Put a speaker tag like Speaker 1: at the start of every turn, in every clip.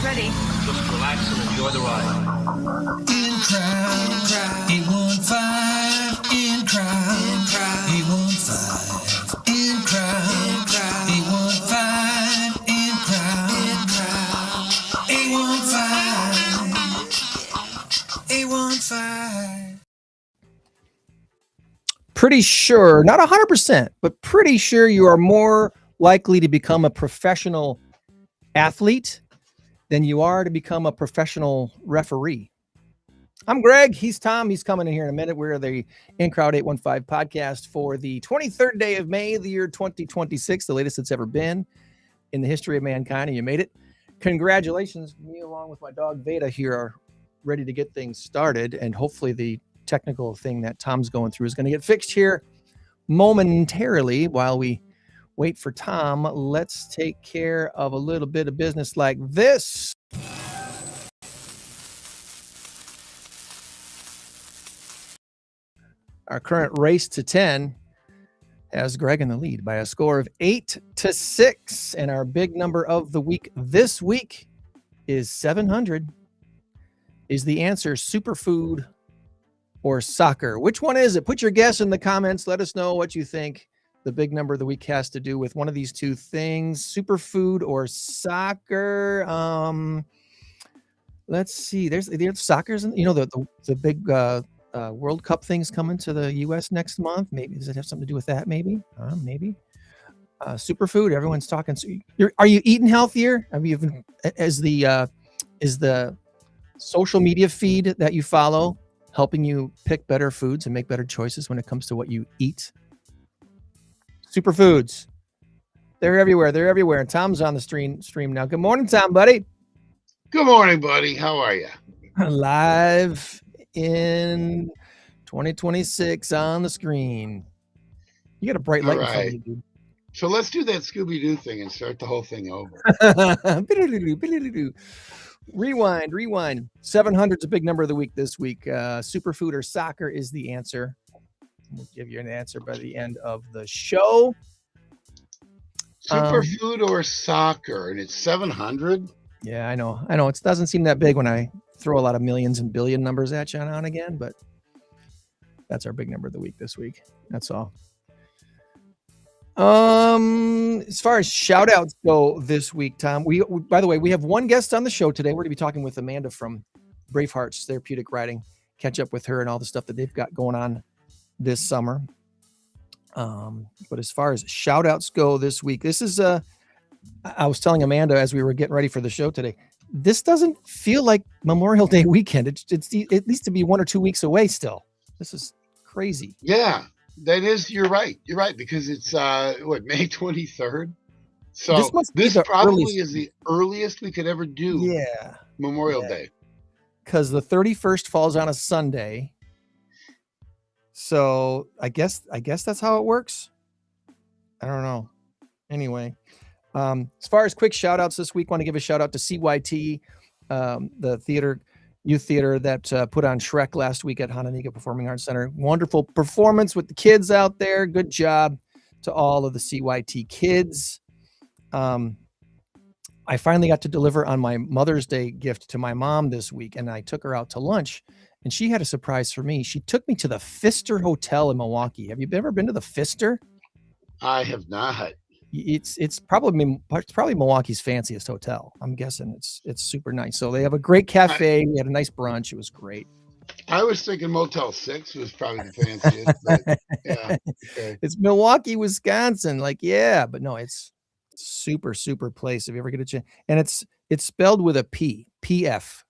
Speaker 1: ready.
Speaker 2: Just relax and enjoy the ride.
Speaker 3: In crowd, 815, in crowd, 815, in crowd, 815, in crowd, 815, 815.
Speaker 4: Pretty sure, not 100%, but pretty sure you are more likely to become a professional athlete than you are to become a professional referee. I'm Greg. He's Tom. He's coming in here in a minute. We're the In Crowd 815 podcast for the 23rd day of May, the year 2026, the latest it's ever been in the history of mankind, and you made it. Congratulations. Me along with my dog Veda here are ready to get things started, and hopefully the technical thing that Tom's going through is going to get fixed here momentarily while we wait for Tom. Let's take care of a little bit of business like this. Our current race to 10 has Greg in the lead by a score of 8-6. And our big number of the week this week is 700. Is the answer superfood or soccer? Which one is it? Put your guess in the comments. Let us know what you think the big number of the week has to do with one of these two things, superfood or soccer. Let's see. There's soccer's, the big World Cup things coming to the U.S. next month. Maybe does it have something to do with that? Maybe. Superfood. Everyone's talking. So are you eating healthier? I mean, is the social media feed that you follow helping you pick better foods and make better choices when it comes to what you eat? Superfoods. They're everywhere. And Tom's on the stream now. Good morning, Tom, buddy.
Speaker 5: Good morning, buddy. How are you?
Speaker 4: Live in 2026 on the screen. You got a bright light in front of you, dude.
Speaker 5: So let's do that Scooby-Doo thing and start the whole thing over.
Speaker 4: Rewind. 700 is a big number of the week this week. Superfood or soccer is the answer. We'll give you an answer by the end of the show.
Speaker 5: Superfood or soccer, and it's 700?
Speaker 4: Yeah, I know. It doesn't seem that big when I throw a lot of millions and billion numbers at you now and again, but that's our big number of the week this week. That's all. As far as shout outs go this week, Tom, we by the way, we have one guest on the show today. We're going to be talking with Amanda from Bravehearts Therapeutic Riding, catch up with her and all the stuff that they've got going on this summer. But as far as shout outs go this week, this is I was telling Amanda as we were getting ready for the show today, this doesn't feel like Memorial Day weekend. It needs to be 1 or 2 weeks away still. This is crazy.
Speaker 5: Yeah, that is. You're right, because it's May 23rd. So this probably is the earliest we could ever do Memorial Day,
Speaker 4: because the 31st falls on a Sunday. So I guess that's how it works. I don't know. Anyway, as far as quick shout outs this week, want to give a shout out to CYT, the youth theater that put on Shrek last week at Hananiga Performing Arts Center. Wonderful performance with the kids out there. Good job to all of the CYT kids. I finally got to deliver on my Mother's Day gift to my mom this week, and I took her out to lunch. And she had a surprise for me. She took me to the Pfister Hotel in Milwaukee. Have you ever been to the Pfister?
Speaker 5: I have not.
Speaker 4: It's probably Milwaukee's fanciest hotel. I'm guessing it's super nice. So they have a great cafe. We had a nice brunch. It was great.
Speaker 5: I was thinking Motel 6 was probably the fanciest. But yeah, okay.
Speaker 4: It's Milwaukee, Wisconsin. But no, it's super place if you ever get a chance. And it's spelled with a P, PF.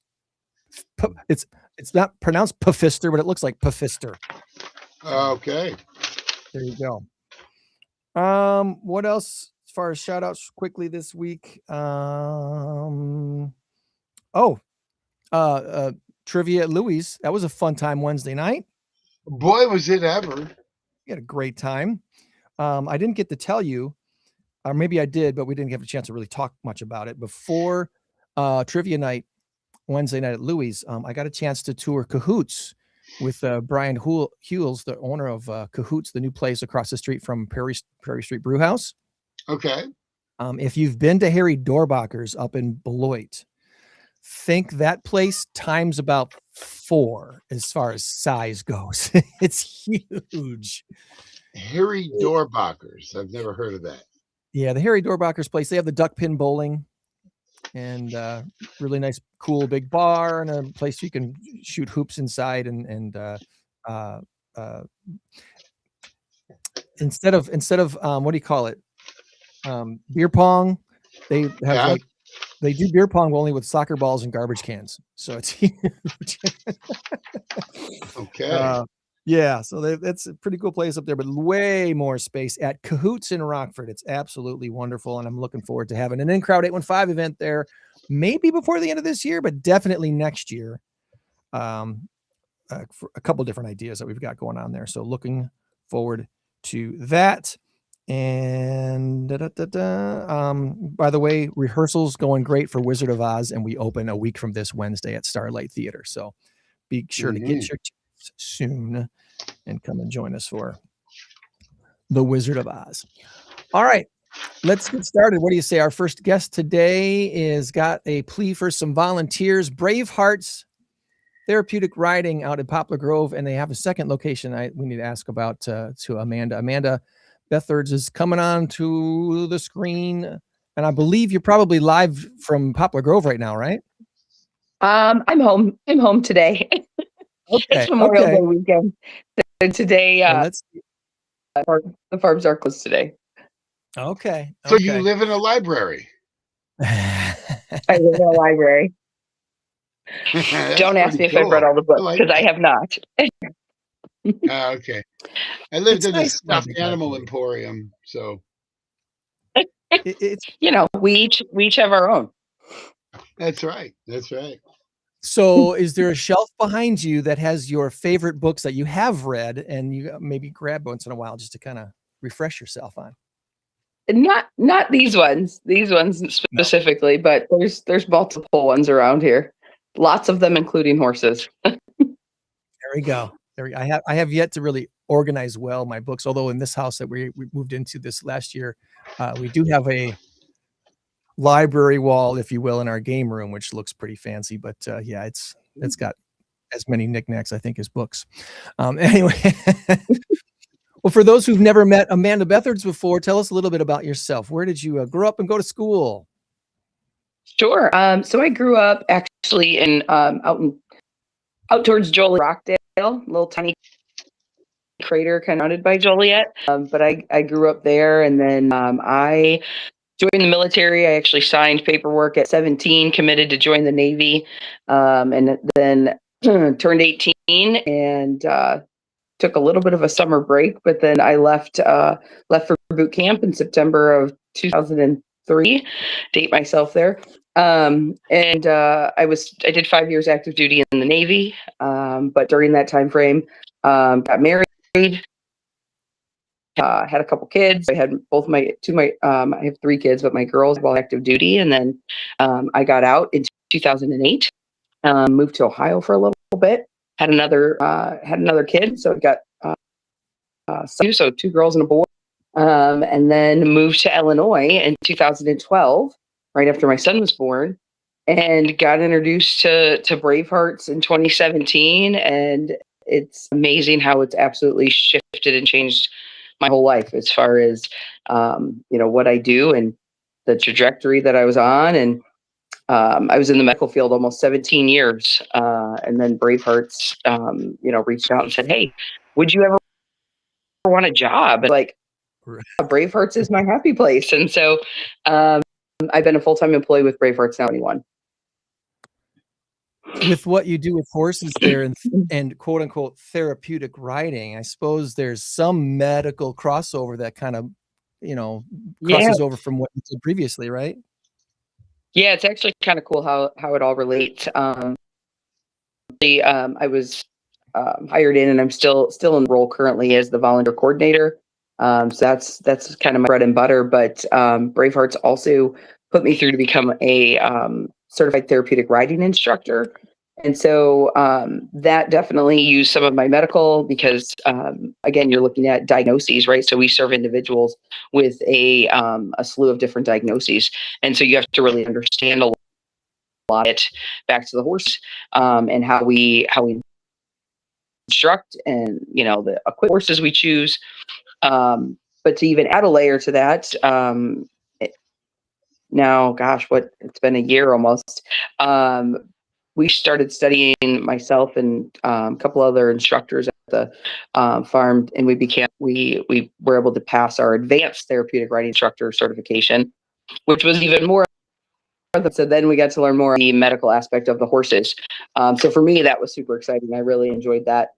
Speaker 4: It's not pronounced Pfister, but it looks like Pfister.
Speaker 5: Okay.
Speaker 4: There you go. What else as far as shout outs quickly this week? Trivia at Louis. That was a fun time Wednesday night.
Speaker 5: Boy, was it ever.
Speaker 4: We had a great time. I didn't get to tell you, or maybe I did, but we didn't have a chance to really talk much about it. Before trivia night, Wednesday night at Louis, I got a chance to tour Cahoots with Brian Hules, the owner of Cahoots, the new place across the street from Prairie Street Brewhouse.
Speaker 5: Okay.
Speaker 4: If you've been to Harry Dorbacher's up in Beloit, think that place times about 4 as far as size goes. It's huge.
Speaker 5: Harry Dorbacher's. I've never heard of that.
Speaker 4: Yeah, the Harry Dorbacher's place. They have the duck pin bowling and really nice, cool big bar and a place you can shoot hoops inside and instead of what do you call it? Beer pong. They have they do beer pong only with soccer balls and garbage cans. So it's huge.
Speaker 5: Okay.
Speaker 4: Yeah, so that's a pretty cool place up there, but way more space at Cahoots in Rockford. It's absolutely wonderful, and I'm looking forward to having an In-Crowd 815 event there, maybe before the end of this year, but definitely next year. For a couple different ideas that we've got going on there, so looking forward to that. And by the way, rehearsals going great for Wizard of Oz, and we open a week from this Wednesday at Starlight Theater. So be sure to get your tickets soon and come and join us for the Wizard of Oz. All right, let's get started. What do you say? Our first guest today is got a plea for some volunteers. Bravehearts Therapeutic Riding out in Poplar Grove, and they have a second location we need to ask about to Amanda. Amanda Bethards is coming on to the screen, and I believe you're probably live from Poplar Grove right now, right?
Speaker 1: I'm home. I'm home today.
Speaker 4: Okay.
Speaker 1: It's Memorial Day weekend. Today, the farms are closed today.
Speaker 4: Okay.
Speaker 5: So you live in a library?
Speaker 1: I live in a library. Don't ask me if I've read all the books, because I have not.
Speaker 5: Okay. I lived in a stuffed animal emporium, so
Speaker 1: it's we each have our own.
Speaker 5: That's right. That's right.
Speaker 4: So is there a shelf behind you that has your favorite books that you have read and you maybe grab once in a while just to kind of refresh yourself on?
Speaker 1: Not these ones specifically, but there's multiple ones around here. Lots of them, including horses.
Speaker 4: There we go. I have yet to really organize well my books, although in this house that we moved into this last year, we do have a library wall, if you will, in our game room, which looks pretty fancy. But yeah, it's got as many knickknacks, I think, as books. Anyway, well, for those who've never met Amanda Bethards before, tell us a little bit about yourself. Where did you grow up and go to school?
Speaker 1: Sure. So I grew up actually in out towards Joliet, Rockdale, a little tiny crater kind of surrounded by Joliet. But I grew up there, and then I joined the military. I actually signed paperwork at 17, committed to join the Navy, and then turned 18 and took a little bit of a summer break. But then I left for boot camp in September of 2003. Date myself there. And I did 5 years active duty in the Navy. But during that time frame, got married. Had a couple kids. I had I have 3 kids, but my girls were all active duty. And then I got out in 2008, moved to Ohio for a little bit, had another kid. So I got so 2 girls and a boy. And then moved to Illinois in 2012, right after my son was born, and got introduced to Bravehearts in 2017. And it's amazing how it's absolutely shifted and changed my whole life as far as, what I do and the trajectory that I was on. And I was in the medical field almost 17 years. And then Bravehearts, reached out and said, "Hey, would you ever want a job?" Like, Bravehearts is my happy place. And so I've been a full-time employee with Bravehearts now, 21.
Speaker 4: With what you do with horses there and quote unquote therapeutic riding, I suppose there's some medical crossover that kind of, crosses over from what you did previously, right?
Speaker 1: Yeah, it's actually kind of cool how it all relates. I was hired in, and I'm still in role currently as the volunteer coordinator. So that's kind of my bread and butter. But Bravehearts also put me through to become a certified therapeutic riding instructor. And so that definitely used some of my medical, because again, you're looking at diagnoses, right? So we serve individuals with a slew of different diagnoses. And so you have to really understand a lot of it back to the horse, and how we instruct, and the equip horses we choose. But to even add a layer to that, now, gosh, it's been a year almost. We started studying, myself and a couple other instructors at the farm, and we were able to pass our advanced therapeutic riding instructor certification, which was even more. So then we got to learn more of the medical aspect of the horses. So for me, that was super exciting. I really enjoyed that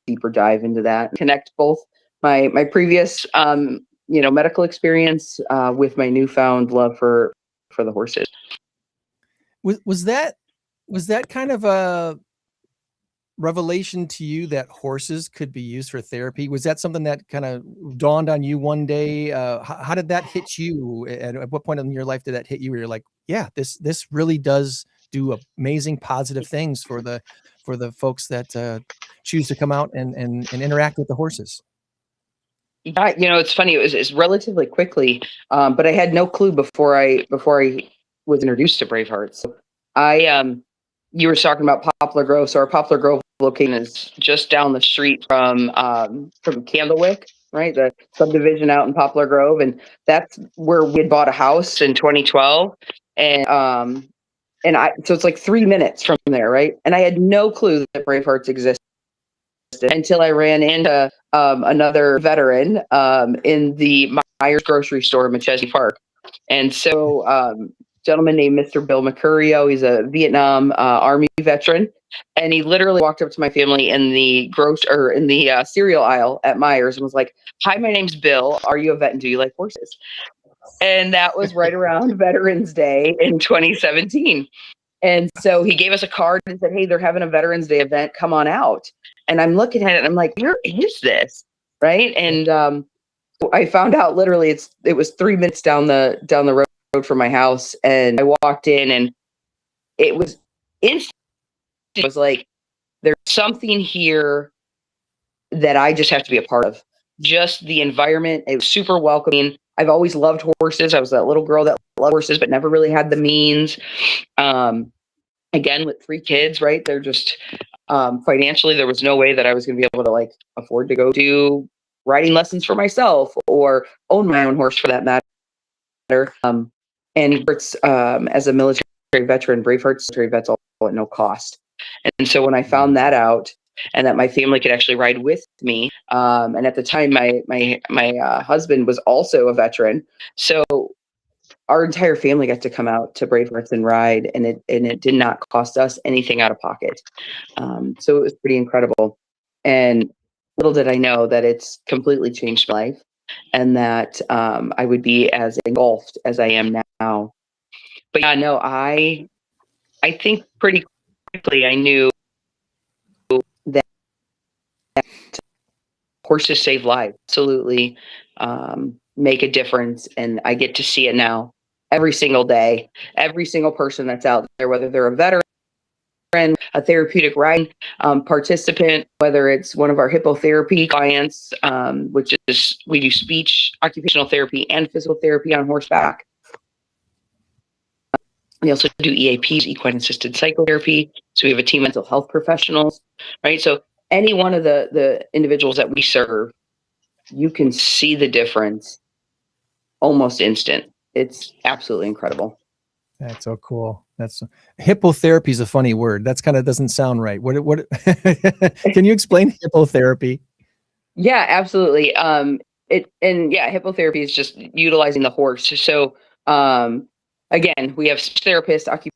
Speaker 1: deeper dive into that, connect both my previous medical experience with my newfound love for the horses.
Speaker 4: Was that kind of a revelation to you that horses could be used for therapy? Was that something that kind of dawned on you one day? How did that hit you? At what point in your life did that hit you where you're like, yeah, this really does do amazing positive things for the folks that choose to come out and interact with the horses?
Speaker 1: Yeah, it's funny. It's relatively quickly, but I had no clue before I was introduced to Bravehearts. So you were talking about Poplar Grove. So our Poplar Grove location is just down the street from Candlewick, right? The subdivision out in Poplar Grove, and that's where we had bought a house in 2012, and so it's like 3 minutes from there, right? And I had no clue that Bravehearts existed until I ran into another veteran in the Myers grocery store in Machesney Park. And so gentleman named Mr. Bill Mercurio, he's a Vietnam Army veteran, and he literally walked up to my family in the cereal aisle at Myers and was like, "Hi, my name's Bill. Are you a vet and do you like horses?" And that was right around Veterans Day in 2017. And so he gave us a card and said, "Hey, they're having a Veterans Day event. Come on out." And I'm looking at it and I'm like, "Where is this?" Right. And I found out literally it was 3 minutes down the road from my house. And I walked in and it was instant. It was like, there's something here that I just have to be a part of. Just the environment. It was super welcoming. I've always loved horses. I was that little girl that loved horses, but never really had the means. Again, with 3 kids, right? They're just financially, there was no way that I was going to be able to afford to go do riding lessons for myself or own my own horse for that matter. And it's as a military veteran, Bravehearts military vets all at no cost. And so when I found that out, and that my family could actually ride with me, and at the time my husband was also a veteran, so our entire family got to come out to Bravehearts and ride, and it did not cost us anything out of pocket. So it was pretty incredible. And little did I know that it's completely changed my life, and that I would be as engulfed as I am now. But yeah, no, I think pretty quickly I knew that horses save lives, absolutely make a difference, and I get to see it now every single day. Every single person that's out there, whether they're a veteran, a therapeutic riding participant, whether it's one of our hippotherapy clients, which is we do speech, occupational therapy, and physical therapy on horseback. We also do EAPs, equine assisted psychotherapy. So we have a team of mental health professionals, right? So any one of the individuals that we serve, you can see the difference almost instant. It's absolutely incredible.
Speaker 4: That's so cool. Hippotherapy is a funny word. That's kind of doesn't sound right. What can you explain hippotherapy?
Speaker 1: Yeah, absolutely. Hippotherapy is just utilizing the horse. So again, we have therapists, occupational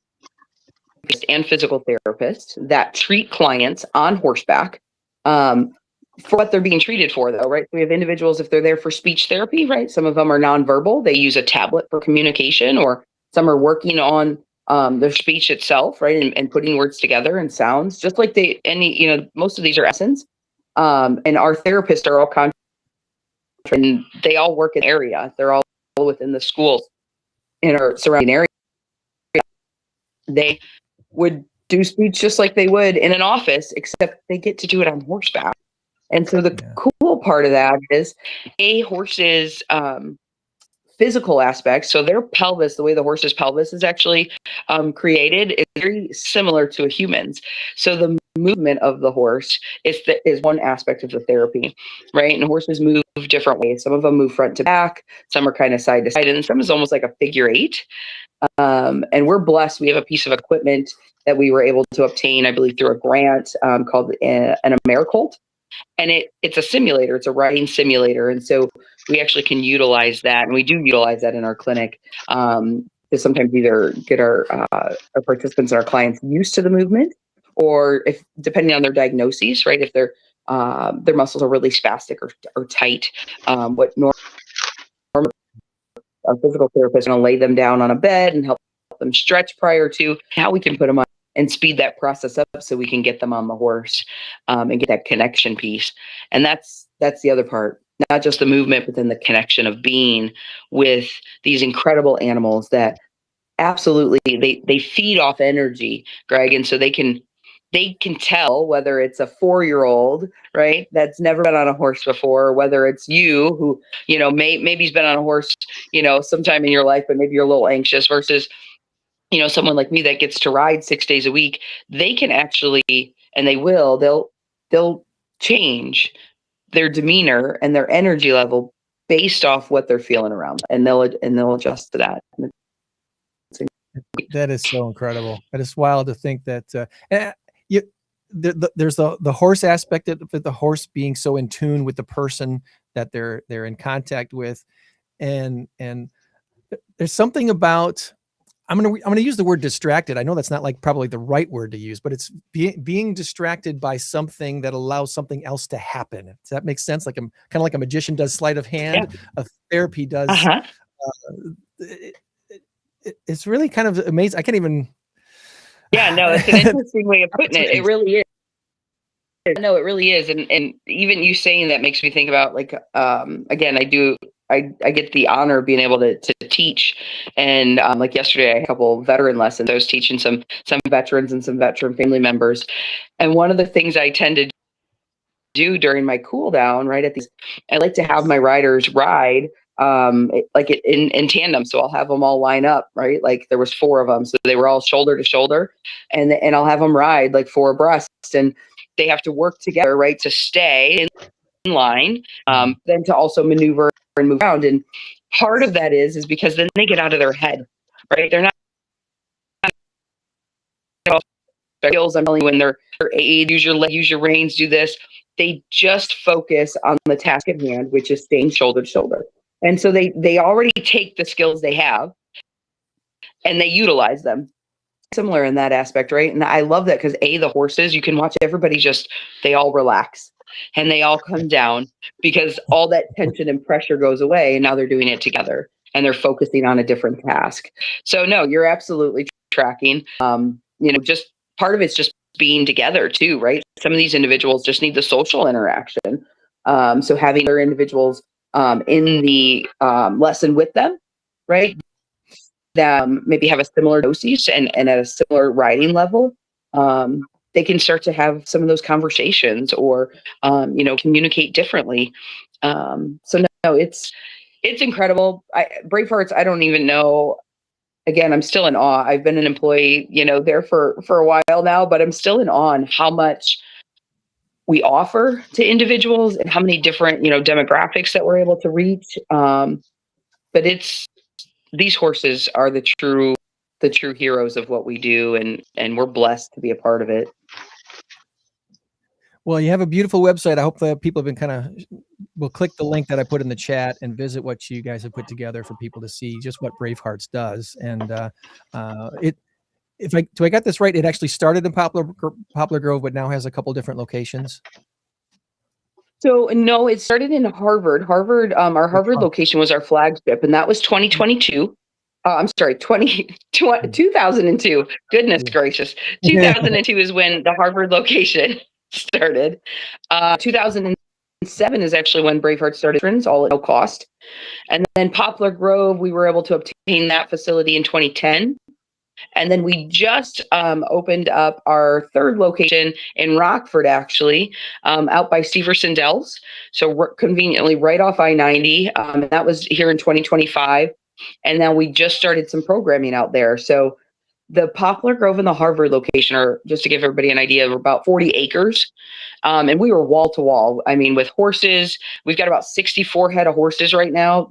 Speaker 1: and physical therapists that treat clients on horseback for what they're being treated for, though, right? We have individuals, if they're there for speech therapy, right? Some of them are nonverbal. They use a tablet for communication, or some are working on their speech itself, right? And putting words together and sounds, just like most of these are essence. And our therapists are all and they all work in the area. They're all within the schools in our surrounding area. They would do speech just like they would in an office, except they get to do it on horseback. And so the cool part of that is horses physical aspects. So their pelvis, the way the horse's pelvis is actually created, is very similar to a human's. So the movement of the horse is one aspect of the therapy, right? And horses move different ways. Some of them move front to back, some are kind of side to side, and some is almost like a figure eight. And we're blessed. We have a piece of equipment that we were able to obtain, I believe, through a grant called an AmeriColt. And it's a simulator. It's a riding simulator. And so we actually can utilize that. And we do utilize that in our clinic to sometimes either get our participants and our clients used to the movement, or if depending on their diagnoses, right? If their muscles are really spastic or tight, what normal a physical therapist is going to lay them down on a bed and help them stretch prior to, how we can put them on and speed that process up so we can get them on the horse and get that connection piece. And that's the other part, not just the movement, but then the connection of being with these incredible animals that absolutely they feed off energy, Greg. And so they can tell whether it's a 4-year-old, right, that's never been on a horse before, whether it's you who, maybe's been on a horse, sometime in your life, but maybe you're a little anxious, versus, someone like me that gets to ride 6 days a week. They can actually, and they'll change their demeanor and their energy level based off what they're feeling around, and they'll adjust to that.
Speaker 4: That is so incredible. It is wild to think that there's the horse aspect of the horse being so in tune with the person that they're in contact with, and there's something about, I'm gonna use the word distracted. I know that's not like probably the right word to use, but it's being distracted by something that allows something else to happen. Does that make sense? Like kind of like a magician does sleight of hand, yeah. A therapy does. It's really kind of amazing. I can't even.
Speaker 1: Yeah, no, it's an interesting way of putting it. It really is. No, it really is. And even you saying that makes me think about, like, again, I get the honor of being able to teach. And like yesterday, I had a couple veteran lessons. I was teaching some veterans and some veteran family members. And one of the things I tend to do during my cool down, right, I like to have my riders ride like in tandem. So I'll have them all line up, right? Like there was 4 of them. So they were all shoulder to shoulder, and I'll have them ride like 4 abreast, and they have to work together, right, to stay in line, then to also maneuver and move around. And part of that is because then they get out of their head, right? They're not skills. I'm telling you, when they're aid, use your reins, do this. They just focus on the task at hand, which is staying shoulder to shoulder. And so they already take the skills they have and they utilize them. Similar in that aspect, right? And I love that because the horses, you can watch everybody they all relax and they all come down because all that tension and pressure goes away, and now they're doing it together and they're focusing on a different task. So no, you're absolutely tracking. Just part of it's just being together too, right? Some of these individuals just need the social interaction. So having other individuals in the lesson with them, right, that maybe have a similar dosage and at a similar riding level, they can start to have some of those conversations or communicate differently. So no, it's incredible. Bravehearts, I don't even know. Again, I'm still in awe. I've been an employee, there for a while now, but I'm still in awe on how much we offer to individuals and how many different, demographics that we're able to reach. But these horses are the true heroes of what we do, and we're blessed to be a part of it.
Speaker 4: Well, you have a beautiful website. I hope that people have been will click the link that I put in the chat and visit what you guys have put together for people to see just what Bravehearts does. And do I got this right? It actually started in Poplar Grove, but now has a couple different locations.
Speaker 1: So no, it started in Harvard. Our Harvard location was our flagship, and that was 2022. I'm sorry, 2002. Goodness gracious. 2002 is when the Harvard location started. 2007 is actually when Bravehearts started, all at no cost. And then Poplar Grove, we were able to obtain that facility in 2010. And then we just opened up our third location in Rockford, actually, out by Severson Dells. So we're conveniently right off I-90. And that was here in 2025. And now we just started some programming out there. So the Poplar Grove and the Harvard location are, just to give everybody an idea, we're about 40 acres. And we were wall to wall. I mean, with horses, we've got about 64 head of horses right now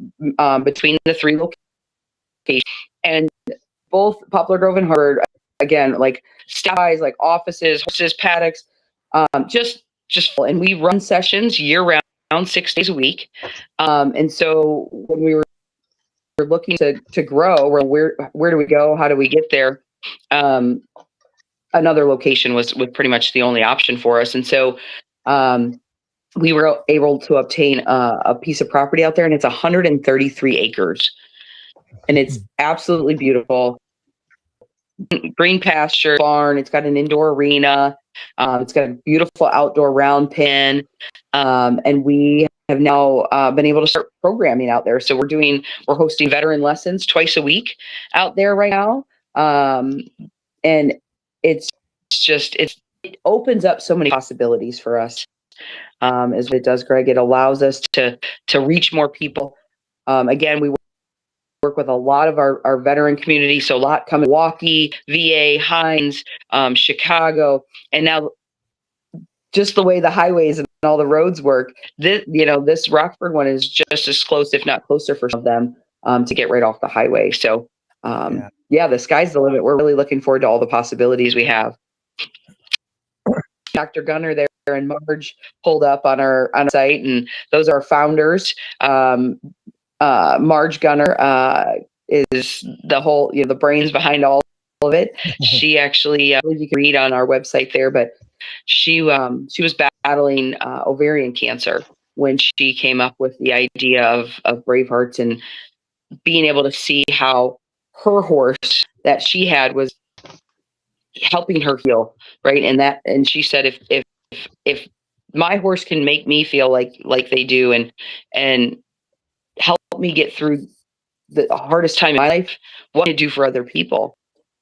Speaker 1: between the three locations. And both Poplar Grove and Harvard, again, like styles, like offices, horses, paddocks, just full. And we run sessions year round, 6 days a week. And so when we were looking to grow, where do we go? How do we get there? Another location was pretty much the only option for us. And so we were able to obtain a piece of property out there, and it's 133 acres. And it's absolutely beautiful. Green pasture, barn. It's got an indoor arena. It's got a beautiful outdoor round pen. And we have now been able to start programming out there. So we're hosting veteran lessons twice a week out there right now. And it opens up so many possibilities for us. As it does, Greg, it allows us to reach more people. Again, we work with a lot of our veteran community. So a lot come in Milwaukee, VA, Hines, Chicago, and now just the way the highways and all the roads work, this Rockford one is just as close, if not closer, for some of them to get right off the highway. So the sky's the limit. We're really looking forward to all the possibilities we have. Dr. Gunner there and Marge pulled up on our site, and those are founders. Marge Gunner is the whole, the brains behind all of it. She actually, you can read on our website there, but she was battling ovarian cancer when she came up with the idea of Bravehearts, and being able to see how her horse that she had was helping her heal, right? And she said, if my horse can make me feel like they do, and help me get through the hardest time in my life, what can I do for other people?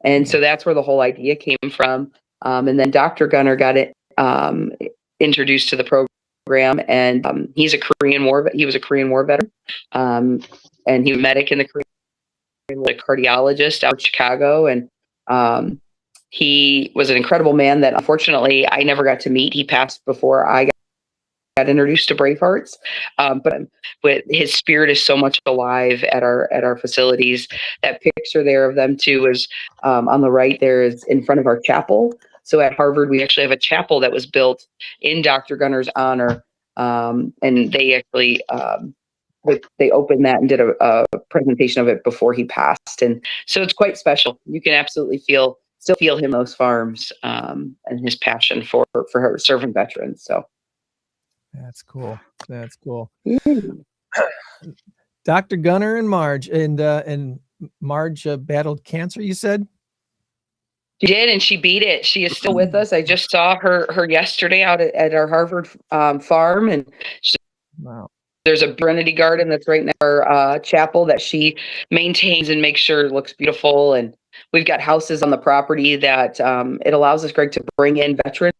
Speaker 1: And so that's where the whole idea came from. And then Dr. Gunner got it introduced to the program, and he was a Korean War veteran, and he was a medic in the Korean War, a cardiologist out of Chicago, and he was an incredible man that unfortunately I never got to meet. He passed before I got introduced to Bravehearts, but his spirit is so much alive at our facilities. That picture there of them two is on the right. There is in front of our chapel. So at Harvard, we actually have a chapel that was built in Dr. Gunner's honor, and they actually they opened that and did a presentation of it before he passed, and so it's quite special. You can absolutely still feel him on those farms, and his passion for serving veterans. So.
Speaker 4: That's cool. That's cool. Dr. Gunner and Marge, and Marge battled cancer, you said?
Speaker 1: She did, and she beat it. She is still with us. I just saw her yesterday out at our Harvard farm, and
Speaker 4: wow.
Speaker 1: There's a serenity garden that's right next to our chapel that she maintains and makes sure it looks beautiful. And we've got houses on the property that it allows us, Greg, to bring in veterans.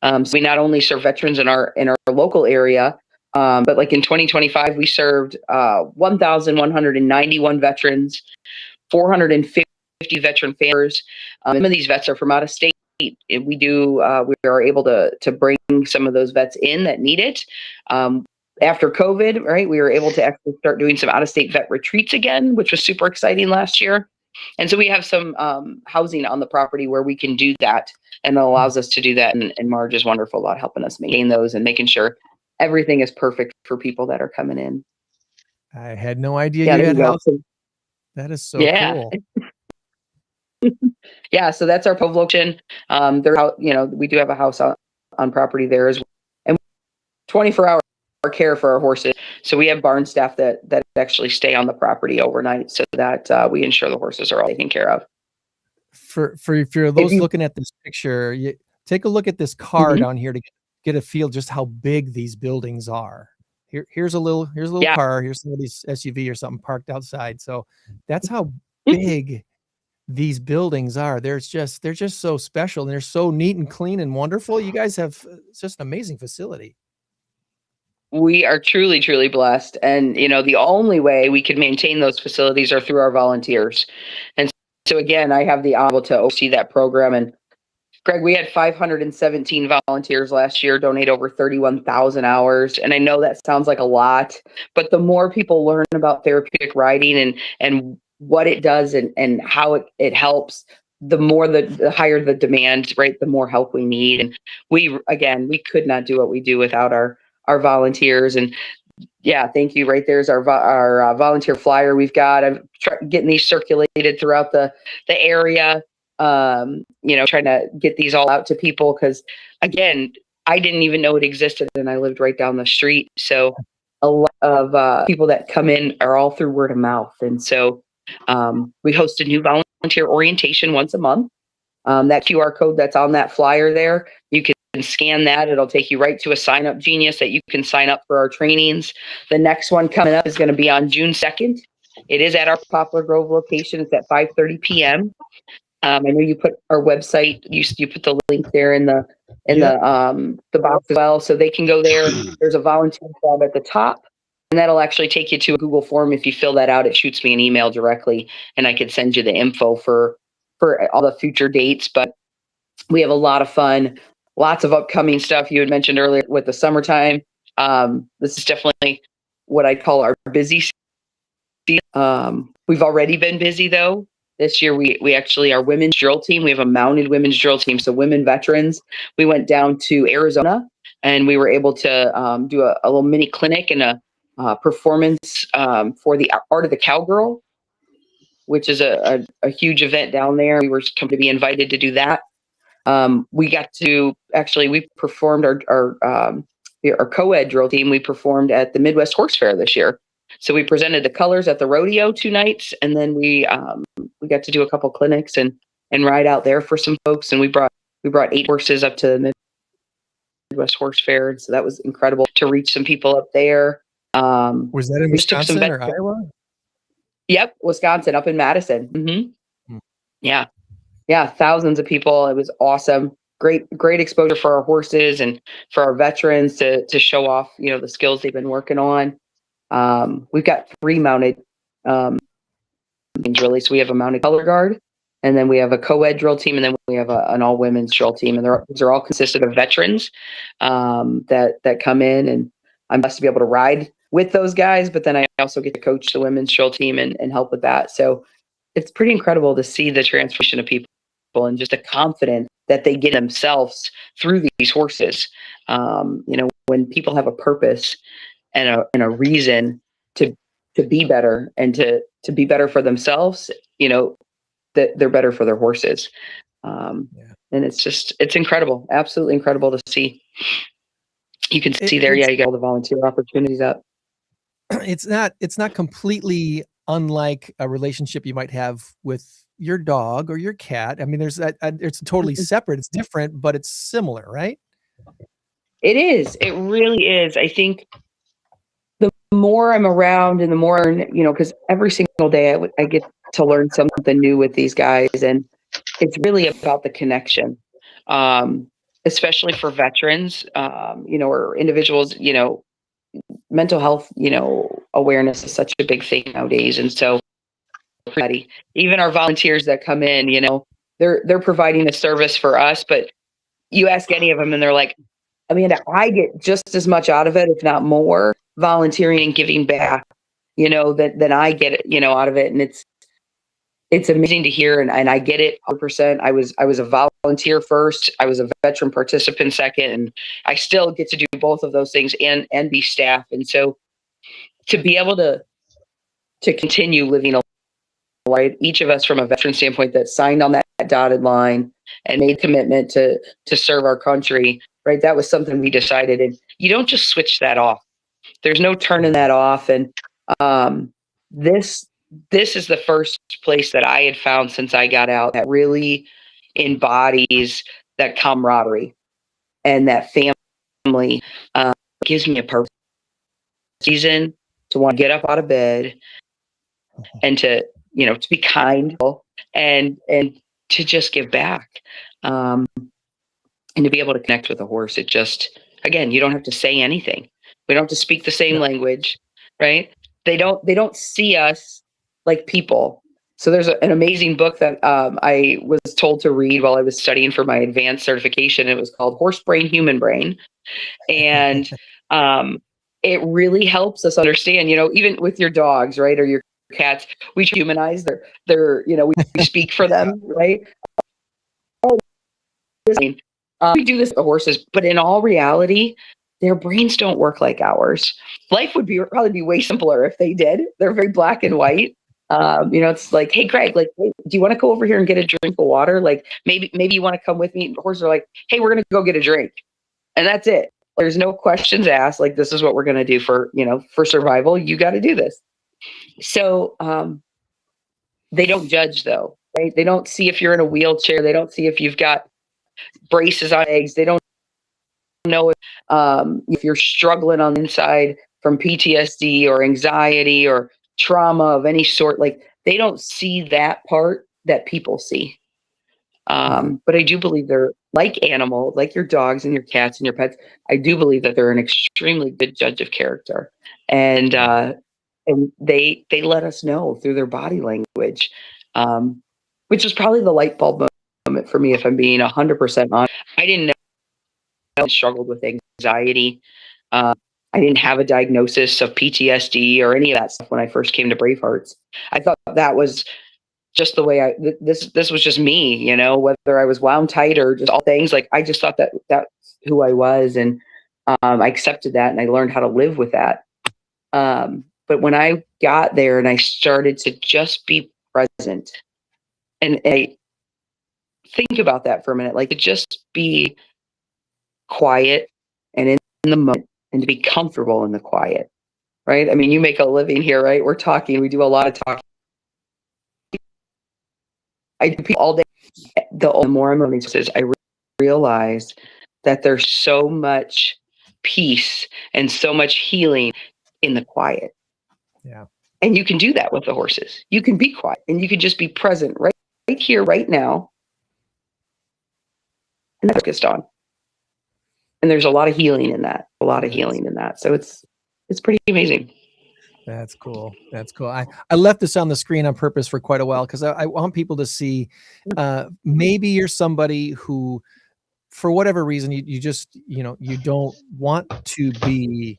Speaker 1: So we not only serve veterans in our local area, but like in 2025, we served 1,191 veterans, 450 veteran families. Some of these vets are from out of state. We are able to bring some of those vets in that need it. After COVID, right, we were able to actually start doing some out-of-state vet retreats again, which was super exciting last year. And so we have some housing on the property where we can do that, and it allows us to do that. And Marge is wonderful about helping us maintain those and making sure everything is perfect for people that are coming in.
Speaker 4: I had no idea you had housing. That is so cool.
Speaker 1: Yeah, so that's our Pove location. We do have a house on property there as well, and 24-hour care for our horses. So we have barn staff that actually stay on the property overnight, so that we ensure the horses are all taken care of.
Speaker 4: For those looking at this picture, take a look at this car down here to get a feel just how big these buildings are. Here's a little car. Here's somebody's SUV or something parked outside. So that's how big these buildings are. They're just so special, and they're so neat and clean and wonderful. You guys have just an amazing facility.
Speaker 1: We are truly, truly blessed. And, the only way we can maintain those facilities are through our volunteers. And so again, I have the honor to oversee that program. And Greg, we had 517 volunteers last year, donate over 31,000 hours. And I know that sounds like a lot, but the more people learn about therapeutic riding and what it does and how it helps, the higher the demand, right? The more help we need. And we could not do what we do without our volunteers. And yeah, thank you. Right there's our volunteer flyer we've got. I'm getting these circulated throughout the area. Trying to get these all out to people because, again, I didn't even know it existed, and I lived right down the street. So a lot of people that come in are all through word of mouth. And so we host a new volunteer orientation once a month. That QR code that's on that flyer there, you can scan that. It'll take you right to a sign up genius that you can sign up for our trainings. The next one coming up is going to be on June 2nd. It is at our Poplar Grove location. It's at 5:30 p.m. I know you put our website. You put the link there in the box as well, so they can go there. There's a volunteer form at the top, and that'll actually take you to a Google form. If you fill that out, it shoots me an email directly, and I could send you the info for all the future dates. But we have a lot of fun, lots of upcoming stuff. You had mentioned earlier with the summertime. This is definitely what I call our busy season. We've already been busy though. This year, we actually, our women's drill team, we have a mounted women's drill team. So women veterans, we went down to Arizona and we were able to do a little mini clinic and a performance for the Art of the Cowgirl, which is a huge event down there. We were come to be invited to do that. We performed our co-ed drill team. We performed at the Midwest Horse Fair this year. So we presented the colors at the rodeo 2 nights, and then we got to do a couple clinics and ride out there for some folks. And we brought 8 horses up to the Midwest Horse Fair, and so that was incredible to reach some people up there.
Speaker 4: Was that in Wisconsin or Iowa?
Speaker 1: Yep, Wisconsin, up in Madison. Mm-hmm. Yeah, thousands of people. It was awesome. Great exposure for our horses and for our veterans to show off, the skills they've been working on. We've got 3 mounted really. So we have a mounted color guard, and then we have a co-ed drill team, and then we have an all women's drill team. And they're all consisted of veterans that come in, and I'm blessed to be able to ride with those guys. But then I also get to coach the women's drill team and help with that. So it's pretty incredible to see the transformation of people and just the confidence that they get themselves through these horses. When people have a purpose and a reason to be better and to be better for themselves, that they're better for their horses. And it's incredible, absolutely incredible to see. You can see there, you got all the volunteer opportunities up.
Speaker 4: It's not completely unlike a relationship you might have with your dog or your cat. I mean, it's totally separate. It's different, but it's similar, right?
Speaker 1: It is. It really is. I think the more I'm around and the more, because every single day I get to learn something new with these guys, and it's really about the connection, especially for veterans, or individuals, mental health, awareness is such a big thing nowadays. And so even our volunteers that come in, they're providing a service for us, but you ask any of them and they're like, Amanda, I get just as much out of it, if not more, volunteering and giving back, than I get, out of it. And it's amazing to hear. And I get it 100%. I was a volunteer first. I was a veteran participant second, and I still get to do both of those things and be staff. And so to be able to continue living a life, each of us from a veteran standpoint that signed on that dotted line and made commitment to serve our country, right? That was something we decided, and you don't just switch that off. There's no turning that off. And this is the first place that I had found since I got out that really embodies that camaraderie and that family. Gives me a purpose, reason to want to get up out of bed and to be kind, and to just give back, and to be able to connect with a horse. It just, again, you don't have to say anything. We don't have to speak the same language, right? They don't see us like people. So there's an amazing book that I was told to read while I was studying for my advanced certification. It was called Horse Brain, Human Brain. And it really helps us understand, even with your dogs, right? Or your cats, we humanize their we speak for them, right? We do this with the horses, but in all reality, their brains don't work like ours. Life would probably be way simpler if they did. They're very black and white. It's like, hey, Greg, like, hey, do you want to go over here and get a drink of water? Like, maybe you want to come with me. And the horses are like, hey, we're going to go get a drink. And that's it. There's no questions asked. Like, this is what we're going to do for survival. You got to do this. So they don't judge, though, right? They don't see if you're in a wheelchair. They don't see if you've got braces on eggs. They don't know if you're struggling on the inside from PTSD or anxiety or trauma of any sort. Like, they don't see that part that people see. But I do believe they're like animals, like your dogs and your cats and your pets. I do believe that they're an extremely good judge of character, and they let us know through their body language, which was probably the light bulb moment for me. If I'm being 100% honest, I didn't know I struggled with anxiety. I didn't have a diagnosis of PTSD or any of that stuff when I first came to Bravehearts. I thought that was just the way this was just me, whether I was wound tight or just all things. Like, I just thought that that's who I was. And I accepted that and I learned how to live with that. But when I got there and I started to just be present, and I think about that for a minute, like, to just be quiet and in the moment and to be comfortable in the quiet, right? I mean, you make a living here, right? We're talking, we do a lot of talking. I do all day. The more I'm learning, I realize that there's so much peace and so much healing in the quiet.
Speaker 4: Yeah.
Speaker 1: And you can do that with the horses. You can be quiet and you can just be present right here, right now. And that's focused on. And there's a lot of healing in that. So it's pretty amazing.
Speaker 4: That's cool. I left this on the screen on purpose for quite a while because I want people to see, maybe you're somebody who, for whatever reason, you just, you don't want to be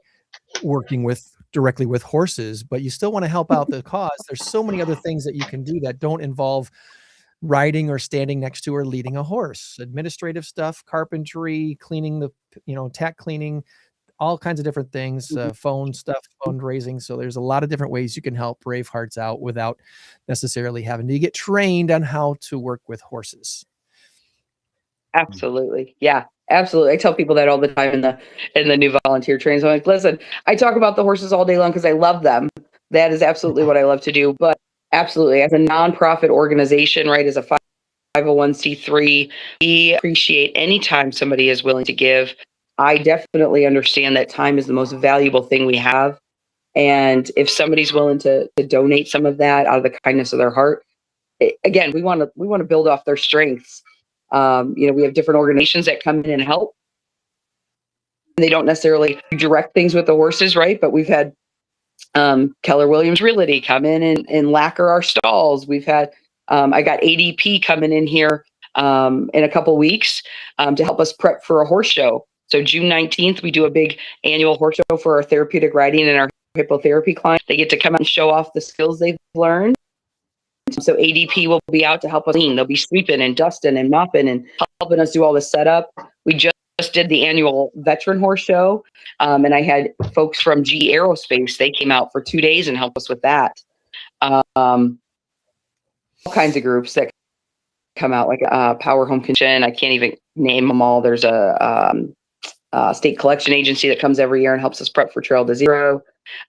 Speaker 4: working directly with horses, but you still want to help out the cause. There's so many other things that you can do that don't involve riding or standing next to or leading a horse. Administrative stuff, carpentry, cleaning tack cleaning, all kinds of different things, phone stuff, fundraising. So there's a lot of different ways you can help Bravehearts out without necessarily having to get trained on how to work with horses.
Speaker 1: Absolutely. Yeah, absolutely. I tell people that all the time in the new volunteer trainings. I'm like, listen, I talk about the horses all day long because I love them. That is absolutely what I love to do. But absolutely, as a nonprofit organization, right, as a 501c3, we appreciate any time somebody is willing to give. I definitely understand that time is the most valuable thing we have. And if somebody's willing to donate some of that out of the kindness of their heart, again, we want to build off their strengths. We have different organizations that come in and help. They don't necessarily direct things with the horses, right? But we've had Keller Williams Realty come in and lacquer our stalls. We've had I got ADP coming in here in a couple weeks to help us prep for a horse show. So June 19th, we do a big annual horse show for our therapeutic riding and our hippotherapy clients. They get to come out and show off the skills they've learned. So ADP will be out to help us clean. They'll be sweeping and dusting and mopping and helping us do all the setup. We just did the annual veteran horse show. And I had folks from G Aerospace. They came out for 2 days and helped us with that. All kinds of groups that come out, like Power Home Kitchen. I can't even name them all. There's a state collection agency that comes every year and helps us prep for Trail to Zero.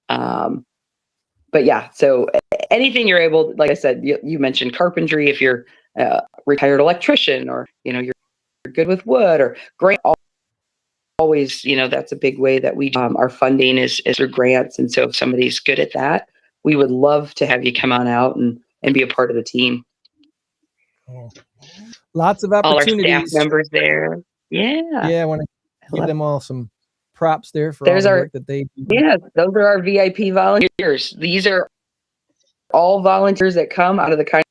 Speaker 1: But yeah, so anything you're able, like I said, you mentioned carpentry. If you're a retired electrician, or you're good with wood or grant, always that's a big way that we do. Our funding is through grants, and so if somebody's good at that, we would love to have you come on out and be a part of the team.
Speaker 4: Oh. Lots of
Speaker 1: all our staff
Speaker 4: opportunities.
Speaker 1: members there. Yeah.
Speaker 4: Yeah, I want to give them all some props there for
Speaker 1: There's
Speaker 4: all the
Speaker 1: our
Speaker 4: work that they do.
Speaker 1: Yeah, those are our VIP volunteers. These are all volunteers that come out of the kind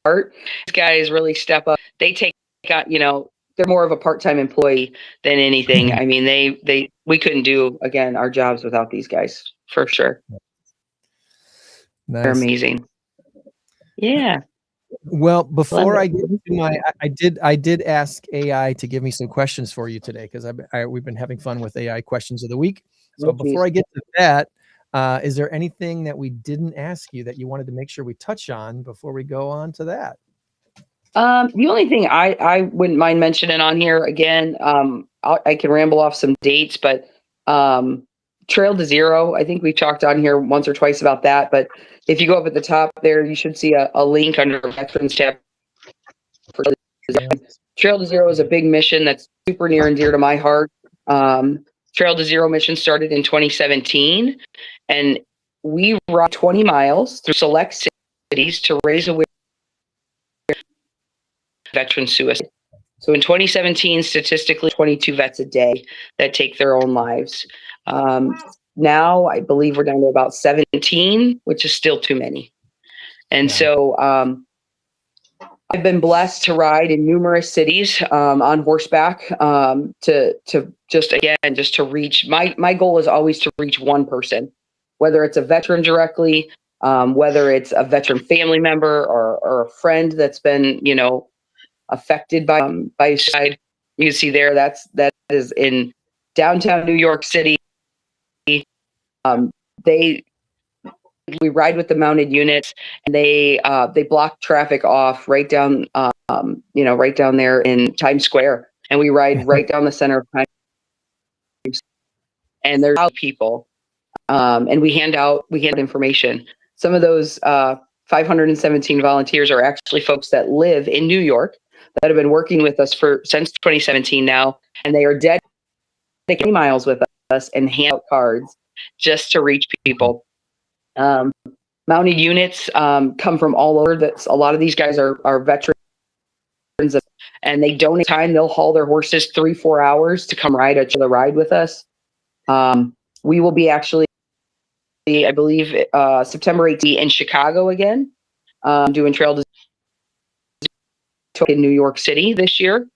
Speaker 1: heart. These guys really step up. They take out, they're more of a part-time employee than anything. I mean, we couldn't do, again, our jobs without these guys, for sure.
Speaker 4: Nice.
Speaker 1: They're amazing. Yeah.
Speaker 4: Well, before I get to I did ask AI to give me some questions for you today, because we've been having fun with AI questions of the week. So before I get to that, is there anything that we didn't ask you that you wanted to make sure we touch on before we go on to that?
Speaker 1: The only thing I wouldn't mind mentioning on here again, I can ramble off some dates, but Trail to Zero, I think we've talked on here once or twice about that, but if you go up at the top there, you should see a link under Veterans tab. Trail to Zero is a big mission that's super near and dear to my heart. Trail to Zero mission started in 2017, and we run 20 miles through select cities to raise awareness of veteran suicide. So in 2017, statistically, 22 vets a day that take their own lives. Now, I believe we're down to about 17, which is still too many. And so I've been blessed to ride in numerous cities on horseback to just to reach. My goal is always to reach one person, whether it's a veteran directly, whether it's a veteran family member or a friend that's been, affected by suicide. You can see there that is in downtown New York City. We ride with the mounted units, and they block traffic off right down right down there in Times Square, and we ride right down the center of Times. And there's people, and we hand out information. Some of those 517 volunteers are actually folks that live in New York that have been working with us since 2017 now, and they are dedicated miles with us and hand out cards just to reach people. Mounted units come from all over. A lot of these guys are veterans, and they donate time. They'll haul their horses 3-4 hours to come ride with us. We will be actually, I believe, September 18th in Chicago again, doing Trail to in New York City this year.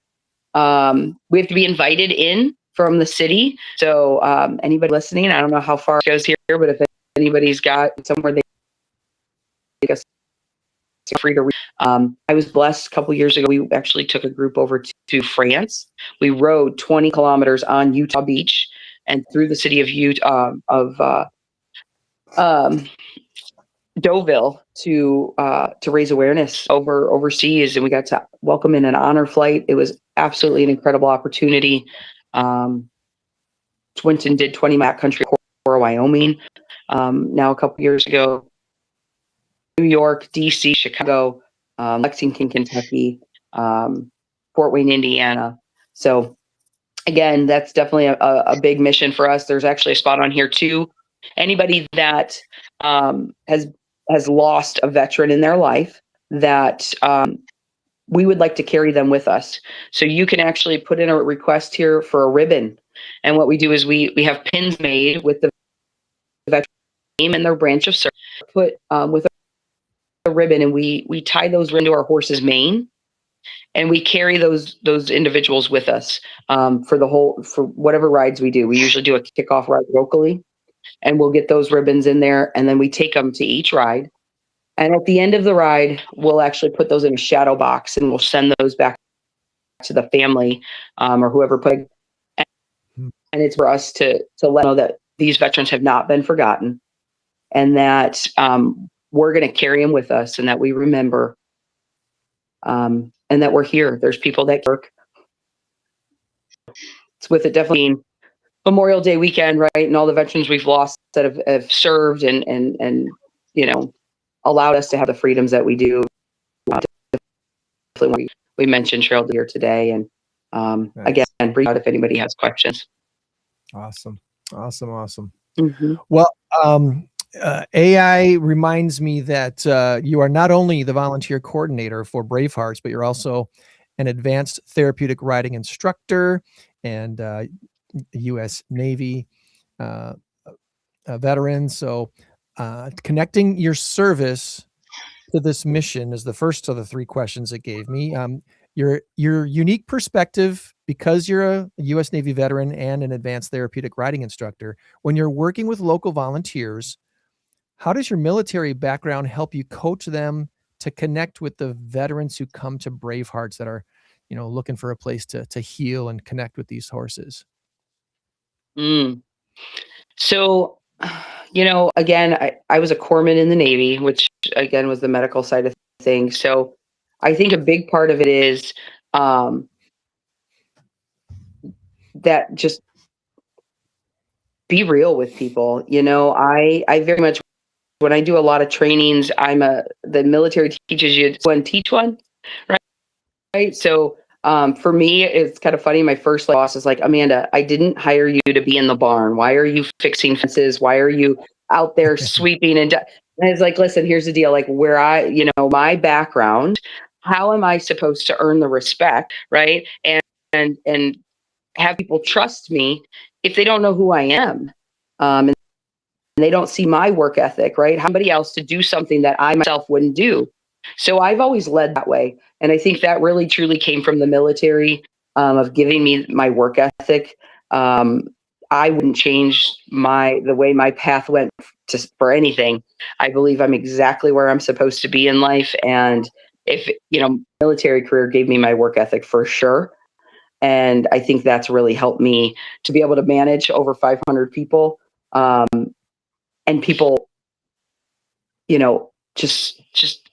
Speaker 1: We have to be invited in from the city. So anybody listening, I don't know how far it goes here, but if anybody's got somewhere they take us free to read. I was blessed a couple years ago. We actually took a group over to France. We rode 20 kilometers on Utah Beach and through the city of Utah Deauville to raise awareness overseas, and we got to welcome in an honor flight. It was absolutely an incredible opportunity. Went and did 20 mile country for Wyoming. Now a couple years ago, New York, DC, Chicago, Lexington, Kentucky, Fort Wayne, Indiana. So again, that's definitely a big mission for us. There's actually a spot on here too. Anybody that has lost a veteran in their life, that we would like to carry them with us. So you can actually put in a request here for a ribbon. And what we do is we have pins made with the veteran name and their branch of service, put with a ribbon, and we tie those into our horse's mane, and we carry those individuals with us for whatever rides we do. We usually do a kickoff ride locally, and we'll get those ribbons in there, and then we take them to each ride. And at the end of the ride, we'll actually put those in a shadow box, and we'll send those back to the family or whoever put it. And it's for us to let know that these veterans have not been forgotten, and that we're going to carry them with us, and that we remember, and that we're here. There's people that work. It's with it definitely Memorial Day weekend, right? And all the veterans we've lost that have served and allowed us to have the freedoms that we do. We mentioned Trail Deer today, and nice. Again, reach out if anybody has questions.
Speaker 4: Awesome. Mm-hmm.
Speaker 1: Well,
Speaker 4: AI reminds me that you are not only the volunteer coordinator for Bravehearts, but you're also an advanced therapeutic riding instructor and U.S. Navy veteran. So connecting your service to this mission is the first of the three questions it gave me. Your unique perspective, because you're a U.S. Navy veteran and an advanced therapeutic riding instructor, when you're working with local volunteers, how does your military background help you coach them to connect with the veterans who come to Bravehearts that are, looking for a place to heal and connect with these horses?
Speaker 1: So, again, I was a corpsman in the Navy, which again was the medical side of things. So I think a big part of it is that just be real with people. I very much, when I do a lot of trainings, the military teaches you one, teach one, right? So for me, it's kind of funny. My first boss is like, Amanda, I didn't hire you to be in the barn. Why are you fixing fences? Why are you out there sweeping? And it's like, listen, here's the deal. Like my background, how am I supposed to earn the respect, right? And have people trust me if they don't know who I am? And they don't see my work ethic, right? Somebody else to do something that I myself wouldn't do. So I've always led that way. And I think that really truly came from the military, of giving me my work ethic. I wouldn't change the way my path went for anything. I believe I'm exactly where I'm supposed to be in life. And if, military career gave me my work ethic for sure. And I think that's really helped me to be able to manage over 500 people. And people, just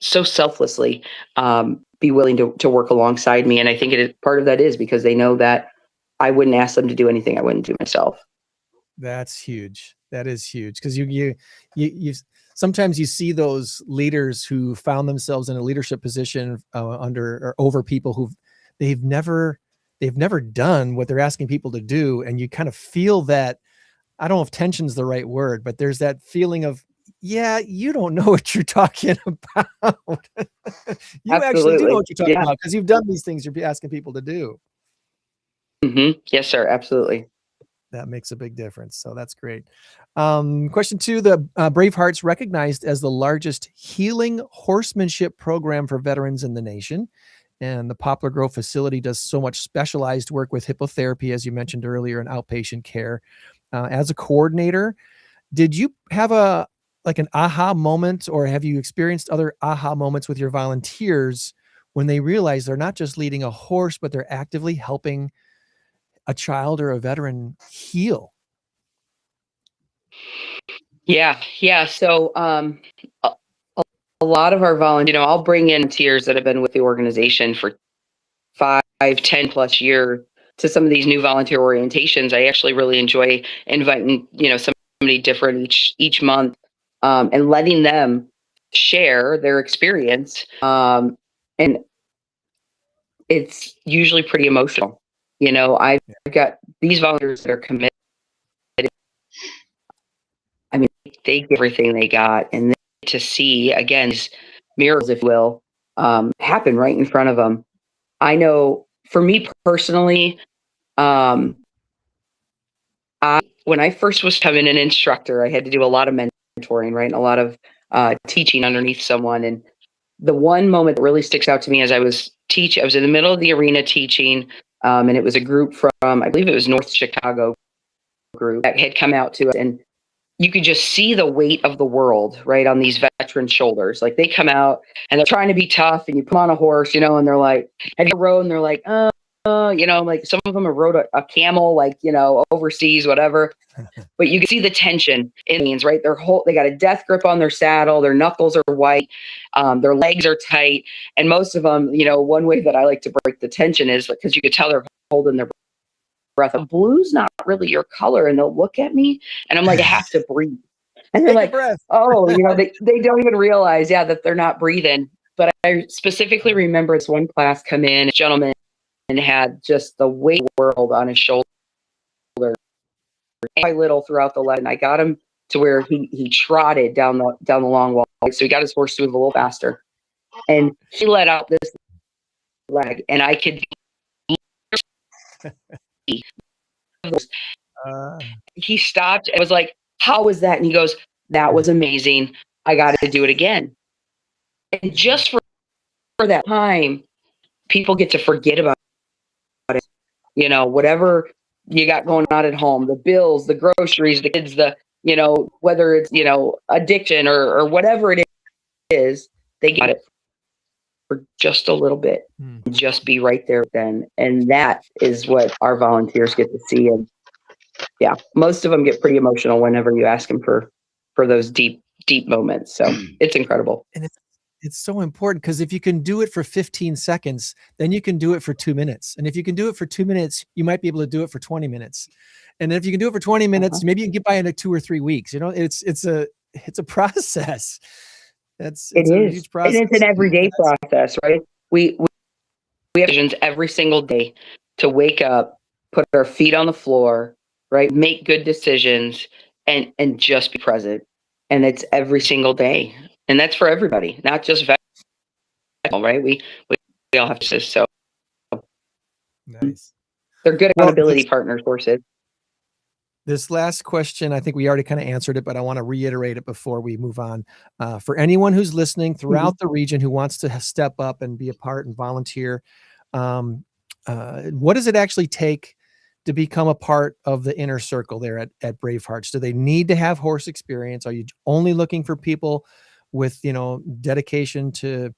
Speaker 1: so selflessly be willing to work alongside me. And I think part of that is because they know that I wouldn't ask them to do anything I wouldn't do myself.
Speaker 4: That's huge. That is huge, because you sometimes you see those leaders who found themselves in a leadership position under or over people who they've never done what they're asking people to do, and you kind of feel that. I don't know if tension's the right word, but there's that feeling of, yeah, you don't know what you're talking about. You actually do know what you're talking about, because you've done these things you're asking people to do.
Speaker 1: Mm-hmm. Yes, sir. Absolutely.
Speaker 4: That makes a big difference. So that's great. Question 2, the Bravehearts recognized as the largest healing horsemanship program for veterans in the nation. And the Poplar Grove facility does so much specialized work with hippotherapy, as you mentioned earlier, and outpatient care. As a coordinator, did you have an aha moment, or have you experienced other aha moments with your volunteers when they realize they're not just leading a horse, but they're actively helping a child or a veteran heal?
Speaker 1: Yeah. So a lot of our volunteers, I'll bring in volunteers that have been with the organization for 5, 10 plus years to some of these new volunteer orientations. I actually really enjoy inviting, somebody different each month, and letting them share their experience. And it's usually pretty emotional. I've got these volunteers that are committed. I mean, they give everything they got, and to see, again, these miracles, if you will, happen right in front of them. I know for me personally, when I first was becoming an instructor, I had to do a lot of mentoring, right? And a lot of teaching underneath someone. And the one moment that really sticks out to me as I was in the middle of the arena teaching, and it was a group from, I believe it was North Chicago group that had come out to us, and you could just see the weight of the world, right, on these veterans' shoulders. Like, they come out and they're trying to be tough, and you put on a horse, and they're like, have you rode? And they're like, like some of them have rode a camel, like, overseas, whatever. But you can see the tension in these, right? They got a death grip on their saddle. Their knuckles are white. Their legs are tight. And most of them, one way that I like to break the tension is because you could tell they're holding their breath. Blue's not really your color. And they'll look at me and I'm like, I have to breathe. And they're like, oh, they don't even realize, that they're not breathing. But I specifically remember this one class come in, a gentleman, and had just the weight of the world on his shoulder. By little throughout the lesson, I got him to where he trotted down the long wall. So he got his horse to move a little faster, and he let out this leg, and I could. He stopped and was like, "How was that?" And he goes, "That was amazing. I got to do it again." And just for that time, people get to forget about it. You know, whatever you got going on at home, the bills, the groceries, the kids, whether it's, addiction or whatever it is, they get it for just a little bit, just be right there then. And that is what our volunteers get to see. And yeah, most of them get pretty emotional whenever you ask them for those deep moments. So it's incredible.
Speaker 4: And it's so important, because if you can do it for 15 seconds, then you can do it for 2 minutes. And if you can do it for 2 minutes, you might be able to do it for 20 minutes. And if you can do it for 20 minutes, maybe you can get by in 2 or 3 weeks. It's a process. It's a huge process.
Speaker 1: And it's an everyday process, right? We have decisions every single day to wake up, put our feet on the floor, right? Make good decisions and just be present. And it's every single day. And that's for everybody, not just veterans, right? We all have to. So
Speaker 4: nice.
Speaker 1: They're good accountability partners, horses.
Speaker 4: This last question, I think we already kind of answered it, but I want to reiterate it before we move on. For anyone who's listening throughout the region who wants to step up and be a part and volunteer, what does it actually take to become a part of the inner circle there at Bravehearts? Do they need to have horse experience? Are you only looking for people with, dedication to,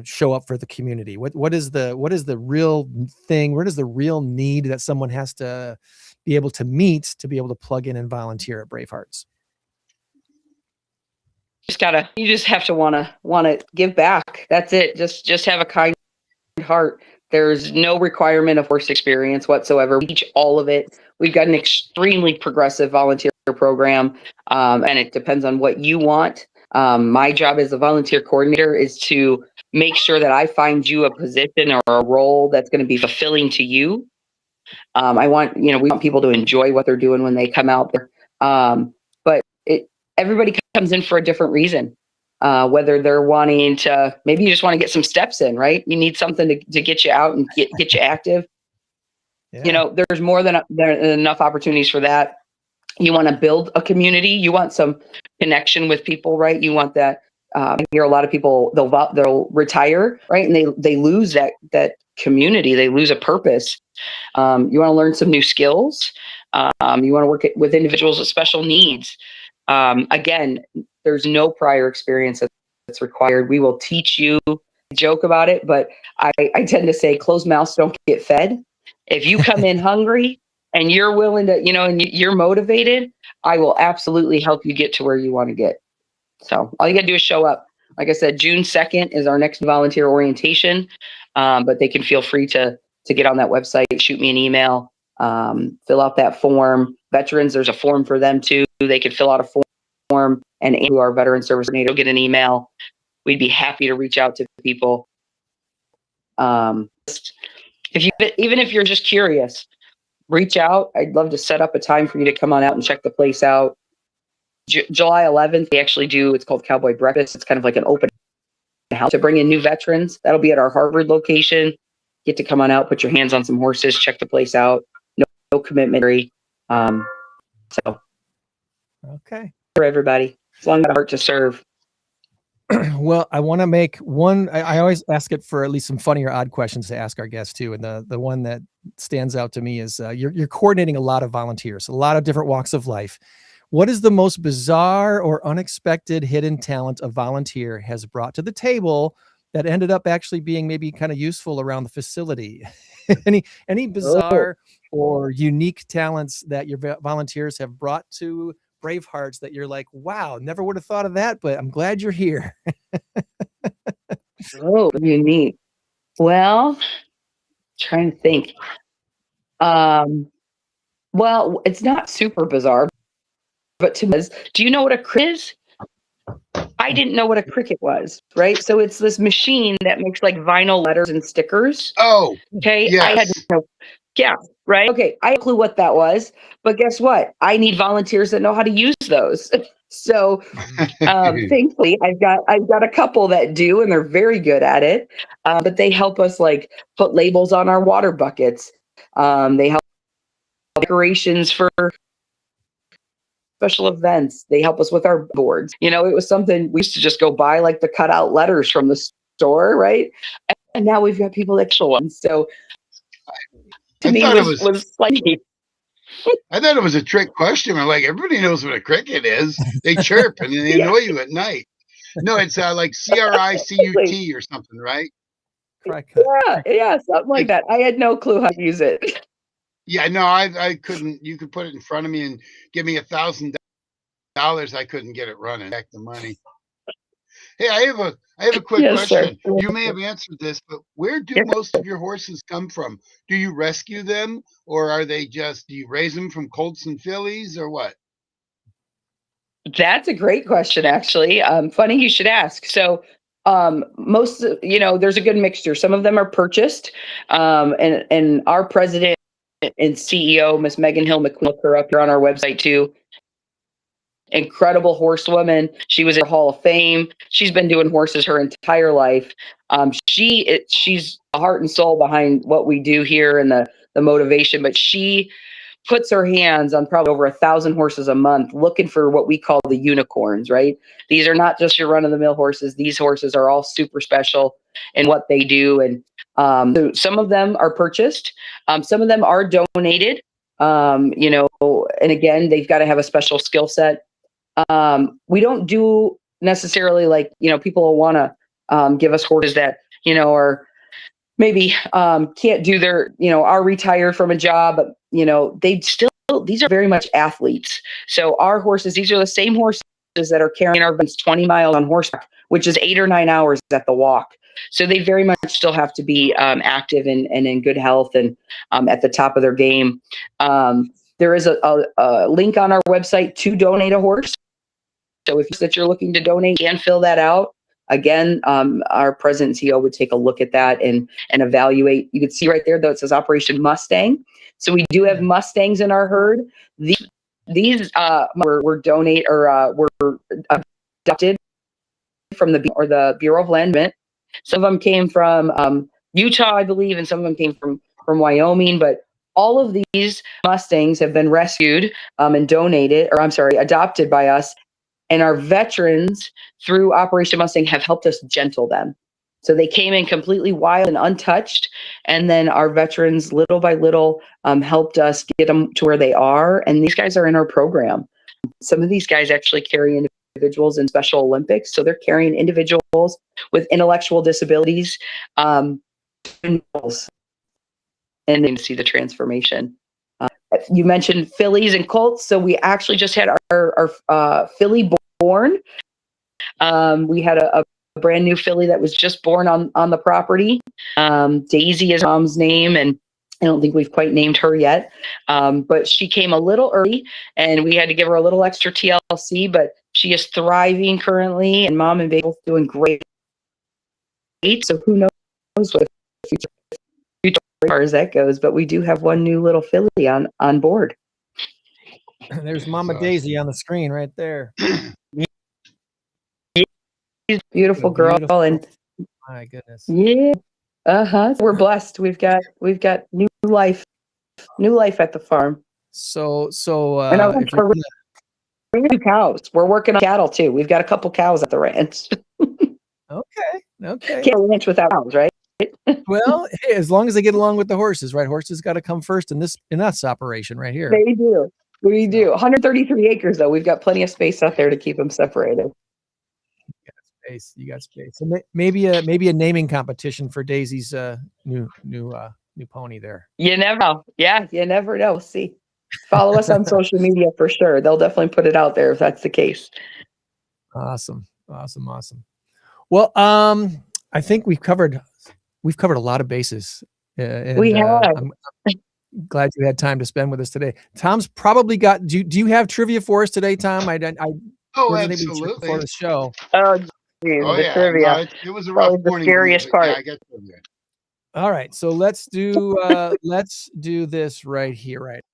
Speaker 4: show up for the community? What is the real thing? Where does the real need that someone has to be able to meet to be able to plug in and volunteer at Bravehearts?
Speaker 1: You just have to want to give back. That's it. Just have a kind heart. There's no requirement of horse experience whatsoever. We teach all of it. We've got an extremely progressive volunteer program, and it depends on what you want. My job as a volunteer coordinator is to make sure that I find you a position or a role that's going to be fulfilling to you. we want people to enjoy what they're doing when they come out there. But everybody comes in for a different reason. Whether they're wanting to, maybe you just want to get some steps in, right? You need something to get you out and get you active. Yeah. There's more than enough opportunities for that. You want to build a community. You want some connection with people, right? You want that. I hear a lot of people, they'll retire, right? And they lose that community. They lose a purpose. You want to learn some new skills. You want to work with individuals with special needs. Again, there's no prior experience that's required. We will teach you. Joke about it, but I tend to say closed mouths don't get fed. If you come in hungry and you're willing to, and you're motivated, I will absolutely help you get to where you want to get. So all you got to do is show up. Like I said, June 2nd is our next volunteer orientation, but they can feel free to get on that website, shoot me an email, fill out that form. Veterans, there's a form for them too. They can fill out a form, and Andrew, our veteran service coordinator, will get an email. We'd be happy to reach out to people. Even if you're just curious, reach out. I'd love to set up a time for you to come on out and check the place out. July 11th, we actually do, it's called Cowboy Breakfast. It's kind of like an open house to bring in new veterans. That'll be at our Harvard location. Get to come on out, put your hands on some horses, check the place out. No commitment.
Speaker 4: Okay.
Speaker 1: For everybody, as long as a heart to serve.
Speaker 4: Well, I want to make one. I always ask it for at least some funny or odd questions to ask our guests too. And the one that stands out to me is you're coordinating a lot of volunteers, a lot of different walks of life. What is the most bizarre or unexpected hidden talent a volunteer has brought to the table that ended up actually being maybe kind of useful around the facility? any bizarre or unique talents that your volunteers have brought to Bravehearts that you're like, wow, never would have thought of that, but I'm glad you're here.
Speaker 1: Unique. Well, trying to think. Well, it's not super bizarre, but to me, do you know what a cricket is? I didn't know what a cricket was, right? So it's this machine that makes like vinyl letters and stickers.
Speaker 5: Oh,
Speaker 1: okay.
Speaker 5: Yes.
Speaker 1: I had to Yeah, right. Okay, I have no clue what that was, but guess what? I need volunteers that know how to use those. So thankfully, I've got a couple that do, and they're very good at it. But they help us like put labels on our water buckets. They help decorations for special events. They help us with our boards. It was something we used to just go buy like the cutout letters from the store, right? And now we've got people that show ones. So to me was like
Speaker 5: I thought it was a trick question. I'm like, everybody knows what a cricket is. They chirp and they annoy you at night. No, it's like CRICUT or something, right?
Speaker 1: Yeah, something like that. I had no clue how to use it.
Speaker 5: Yeah, no, I couldn't. You could put it in front of me and give me $1,000. I couldn't get it running. Back the money. Hey, I have a quick question.
Speaker 1: Sir.
Speaker 5: You may have answered this, but where do most of your horses come from? Do you rescue them, or are they do you raise them from colts and fillies, or what?
Speaker 1: That's a great question, actually. Funny you should ask. So, most, there's a good mixture. Some of them are purchased, and our president and CEO, Miss Megan Hill McQueen, look her up here on our website too. Incredible horsewoman. She was in the Hall of Fame. She's been doing horses her entire life. She's the heart and soul behind what we do here and the motivation. But she puts her hands on probably over 1,000 horses a month, looking for what we call the unicorns. Right? These are not just your run-of-the-mill horses. These horses are all super special in what they do, and so some of them are purchased. Some of them are donated. And again, they've got to have a special skill set. We don't do necessarily like, people will want to give us horses that, are maybe can't do are retired from a job, but, these are very much athletes. So our horses, these are the same horses that are carrying our 20 miles on horseback, which is 8 or 9 hours at the walk. So they very much still have to be active and in good health and at the top of their game. There is a link on our website to donate a horse. So if you're looking to donate and fill that out, again, our president and CEO would take a look at that and evaluate. You can see right there, though, it says Operation Mustang. So we do have Mustangs in our herd. These were donated or were adopted from the Bureau of Land Management. Some of them came from Utah, I believe, and some of them came from Wyoming. But all of these Mustangs have been rescued and adopted by us. And our veterans through Operation Mustang have helped us gentle them. So they came in completely wild and untouched. And then our veterans, little by little, helped us get them to where they are. And these guys are in our program. Some of these guys actually carry individuals in Special Olympics. So they're carrying individuals with intellectual disabilities. And then see the transformation. You mentioned fillies and colts. So we actually just had our filly born. We had a brand new filly that was just born on the property. Daisy is mom's name, and I don't think we've quite named her yet. But she came a little early, and we had to give her a little extra TLC, but she is thriving currently, and mom and baby both doing great. So who knows what the future as far as that goes, but we do have one new little filly on board.
Speaker 4: There's Mama Daisy on the screen right there.
Speaker 1: Beautiful girl, and
Speaker 4: my goodness.
Speaker 1: Yeah. We're blessed. We've got new life at the farm.
Speaker 4: So
Speaker 1: new cows. We're working on cattle too. We've got a couple cows at the ranch.
Speaker 4: Okay.
Speaker 1: Can't ranch without cows, right?
Speaker 4: Well, hey, as long as they get along with the horses, right? Horses got to come first in this operation right here.
Speaker 1: They do. We do. 133 acres though. We've got plenty of space out there to keep them separated.
Speaker 4: You got space. So maybe a naming competition for Daisy's new pony there.
Speaker 1: You never know. Yeah, you never know. We'll see. Follow us on social media for sure. They'll definitely put it out there if that's the case.
Speaker 4: Awesome. Well, I think we've covered a lot of bases. And,
Speaker 1: we have.
Speaker 4: I'm glad you had time to spend with us today. Tom's probably got. Do you have trivia for us today, Tom?
Speaker 5: Absolutely.
Speaker 4: For the show.
Speaker 1: Oh, geez, the trivia.
Speaker 5: No, it was a rough morning.
Speaker 1: The scariest part.
Speaker 5: Yeah, I got trivia.
Speaker 4: All right, so let's do this right here, right?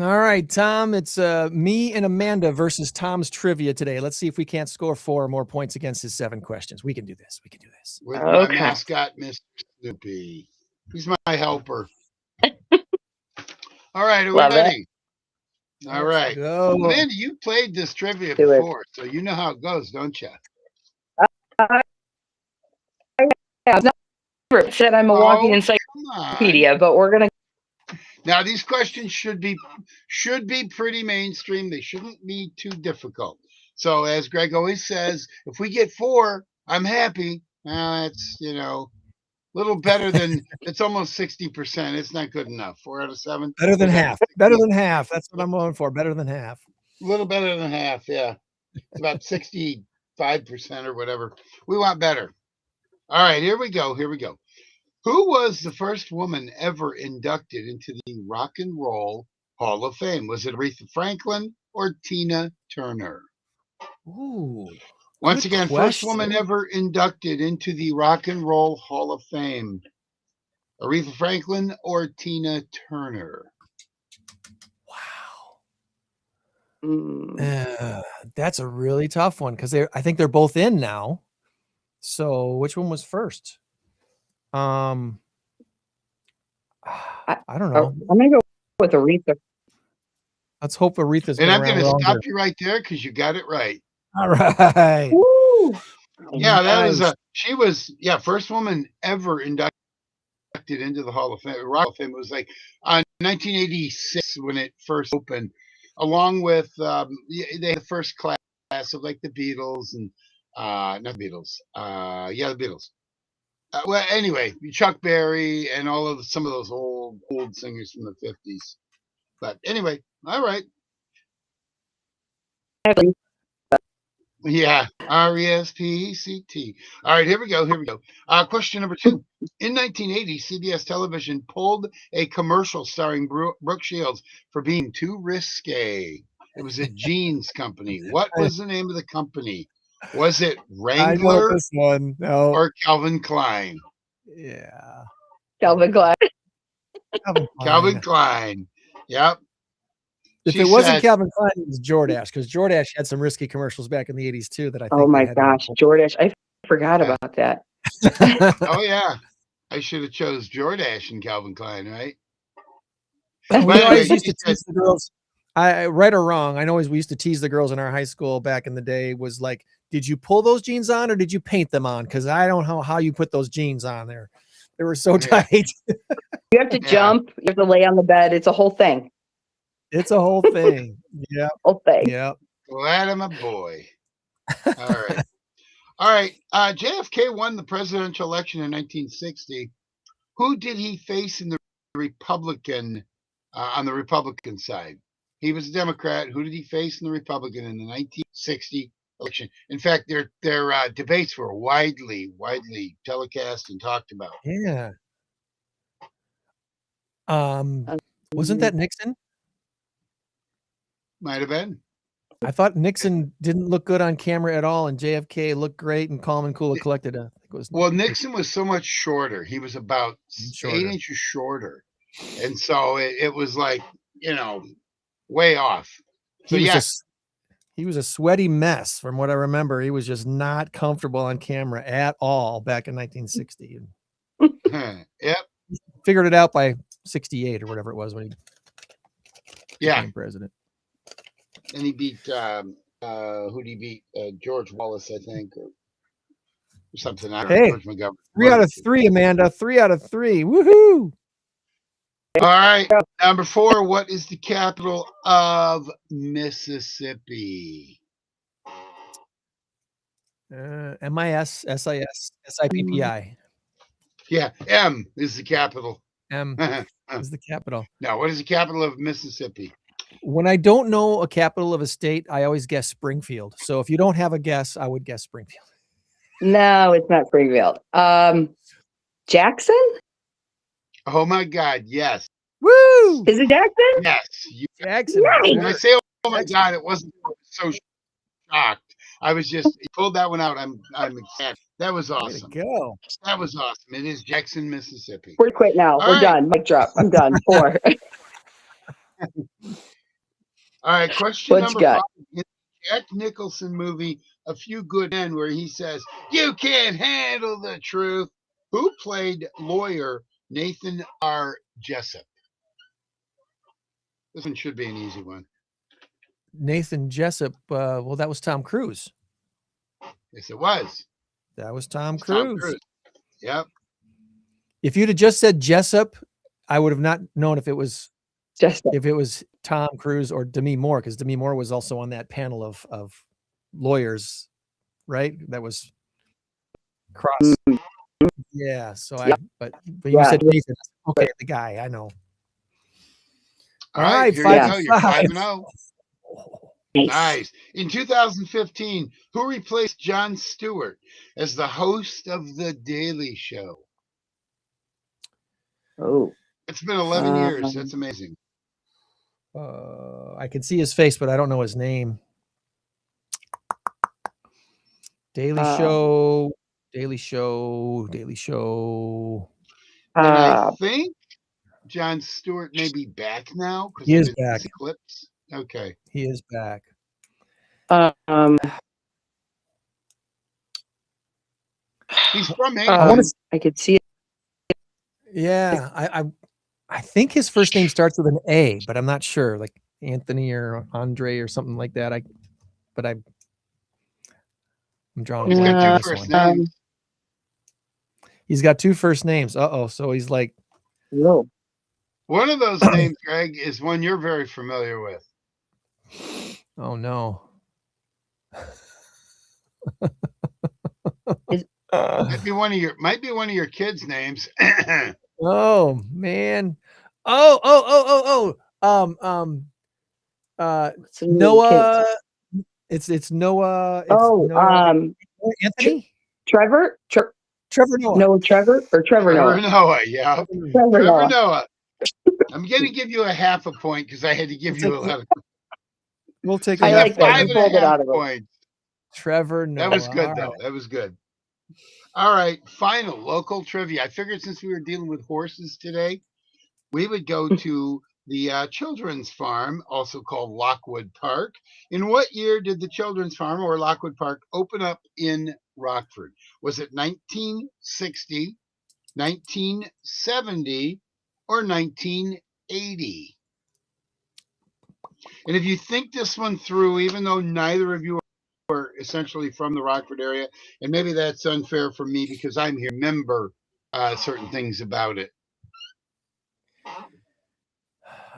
Speaker 4: All right, Tom, it's me and Amanda versus Tom's trivia today. Let's see if we can't score 4 more points against his 7 questions. We can do this. We can do this.
Speaker 5: With my mascot, Mr. Snoopy. He's my helper. All right, are we ready? All right.
Speaker 4: Go.
Speaker 5: Amanda, you played this trivia before, so you know how it goes, don't you?
Speaker 1: I've never said I'm a walking encyclopedia, but we're going to.
Speaker 5: Now, these questions should be pretty mainstream. They shouldn't be too difficult. So, as Greg always says, if we get 4, I'm happy. That's, a little better than, it's almost 60%. It's not good enough. 4 out of 7.
Speaker 4: Better than half. Better than half. That's what I'm going for. Better than half.
Speaker 5: A little better than half, yeah. It's about 65% or whatever. We want better. All right, here we go. Who was the first woman ever inducted into the Rock and Roll Hall of Fame? Was it Aretha Franklin or Tina Turner?
Speaker 4: Ooh.
Speaker 5: Once again, first woman ever inducted into the Rock and Roll Hall of Fame. Aretha Franklin or Tina Turner?
Speaker 4: Wow. That's a really tough one because I think they're both in now. So which one was first? I don't know.
Speaker 1: I'm gonna go with Aretha.
Speaker 4: Let's hope Aretha's.
Speaker 5: And I'm gonna stop you right there because you got it right.
Speaker 4: All right.
Speaker 1: Woo.
Speaker 5: Yeah, that was she was first woman ever inducted into the Hall of Fame. Rock of Fame. It was like 1986 when it first opened, along with they had the first class of like the Beatles and not the Beatles. The Beatles. Well, anyway, Chuck Berry and some of those old singers from the 50s. But anyway, all right. Yeah, RESPECT. All right, here we go. Question number 2. In 1980, CBS Television pulled a commercial starring Brooke Shields for being too risque. It was a jeans company. What was the name of the company? Was it Wrangler?
Speaker 4: I know this one. No.
Speaker 5: Or Calvin Klein?
Speaker 4: Yeah.
Speaker 1: Calvin Klein.
Speaker 5: Calvin Klein. Yep.
Speaker 4: If it wasn't Calvin Klein, it was Jordache, because Jordache had some risky commercials back in the 80s too that I think.
Speaker 1: Oh my gosh, Jordache. I forgot about that.
Speaker 5: Oh yeah. I should have chose Jordache and Calvin Klein, right?
Speaker 4: We always used to tease the girls. Right or wrong, I know we used to tease the girls in our high school back in the day was like, did you pull those jeans on or did you paint them on? Because I don't know how you put those jeans on there. They were so tight.
Speaker 1: You have to jump. You have to lay on the bed. It's a whole thing.
Speaker 4: It's a whole thing. Yeah.
Speaker 1: Whole thing.
Speaker 4: Yeah.
Speaker 5: Glad I'm a boy. All right. All right. JFK won the presidential election in 1960. Who did he face in the Republican on the Republican side? He was a Democrat. Who did he face in the Republican in the 1960 election? In fact, their debates were widely telecast and talked about.
Speaker 4: Yeah. Wasn't that Nixon?
Speaker 5: Might have been.
Speaker 4: I thought Nixon didn't look good on camera at all, and JFK looked great and calm and cool and collected.
Speaker 5: Well, Nixon was so much shorter. He was about 8 inches shorter, and so it was like way off. So
Speaker 4: he was a sweaty mess from what I remember. He was just not comfortable on camera at all back in 1960.
Speaker 5: Yep.
Speaker 4: Figured it out by 68 or whatever it was when he became president.
Speaker 5: And he beat who did he beat? George Wallace, I think, or something. I don't know. George McGovern.
Speaker 4: 3 out of 3, Amanda. 3 out of 3. Woohoo!
Speaker 5: All right. Number 4. What is the capital of Mississippi?
Speaker 4: MISSISSIPPI.
Speaker 5: Yeah, M is the capital.
Speaker 4: M is the capital.
Speaker 5: Now, what is the capital of Mississippi?
Speaker 4: When I don't know a capital of a state, I always guess Springfield. So if you don't have a guess, I would guess Springfield.
Speaker 1: No, it's not Springfield. Jackson?
Speaker 5: Oh my God, yes.
Speaker 4: Woo! Woo!
Speaker 1: Is it Jackson?
Speaker 5: Yes.
Speaker 4: Jackson.
Speaker 1: Nice.
Speaker 5: When I say, oh my God, it wasn't so shocked. I was just, he pulled that one out. I'm ecstatic. That was
Speaker 4: Way to
Speaker 5: awesome.
Speaker 4: go.
Speaker 5: That was awesome. It is Jackson, Mississippi.
Speaker 1: We're quit now.
Speaker 5: All
Speaker 1: We're
Speaker 5: right.
Speaker 1: done. Mic drop. I'm done. 4.
Speaker 5: All right. Question
Speaker 1: What you
Speaker 5: number
Speaker 1: got?
Speaker 5: 5. In the Jack Nicholson movie, A Few Good Men, where he says, "You can't handle the truth." Who played lawyer Nathan R. Jessup? This one should be an easy one.
Speaker 4: Nathan Jessup. Well, that was Tom Cruise.
Speaker 5: Yes, it was.
Speaker 4: That was Tom
Speaker 5: It's Tom
Speaker 4: Cruise.
Speaker 5: Cruise. Yep.
Speaker 4: If you'd have just said Jessup, I would have not known if it was Tom Cruise or Demi Moore, because Demi Moore was also on that panel of lawyers, right? That was cross. Yeah. So but you said Nathan. Okay, the guy I know.
Speaker 5: All right, here
Speaker 4: 5
Speaker 5: you go. You're 5-0.
Speaker 1: Nice.
Speaker 5: Nice. In 2015, who replaced Jon Stewart as the host of The Daily Show?
Speaker 1: Oh.
Speaker 5: It's been 11 years. That's amazing.
Speaker 4: I can see his face, but I don't know his name. Daily Show.
Speaker 5: And I think Jon Stewart may be back now.
Speaker 4: He is back.
Speaker 5: Clips. Okay.
Speaker 4: He is back.
Speaker 5: He's from England.
Speaker 1: I could see it.
Speaker 4: Yeah, I think his first name starts with an A, but I'm not sure, like Anthony or Andre or something like that. I'm drawing a blank on this
Speaker 5: First
Speaker 4: one.
Speaker 5: name.
Speaker 4: He's got 2 first names. So he's like,
Speaker 1: No.
Speaker 5: One of those names, Greg, is one you're very familiar with.
Speaker 4: oh no.
Speaker 5: Might be one of your kids' names.
Speaker 4: Oh man. Noah. It's Noah. Noah. Anthony?
Speaker 1: Trevor
Speaker 4: Noah.
Speaker 1: No, Trevor or Trevor Noah.
Speaker 5: Noah, yeah.
Speaker 1: Trevor Noah.
Speaker 5: Noah. I'm going to give you a half a point because I had to give you 11.
Speaker 4: We'll take
Speaker 1: I like that.
Speaker 5: 5.5 points.
Speaker 4: Trevor Noah.
Speaker 5: That was good, though.
Speaker 4: Right.
Speaker 5: That was good. All right. Final local trivia. I figured since we were dealing with horses today, we would go to the Children's Farm, also called Lockwood Park. In what year did the Children's Farm or Lockwood Park open up in Rockford? Was it 1960, 1970, or 1980? And if you think this one through, even though neither of you are essentially from the Rockford area, and maybe that's unfair for me because I'm here, remember certain things about it.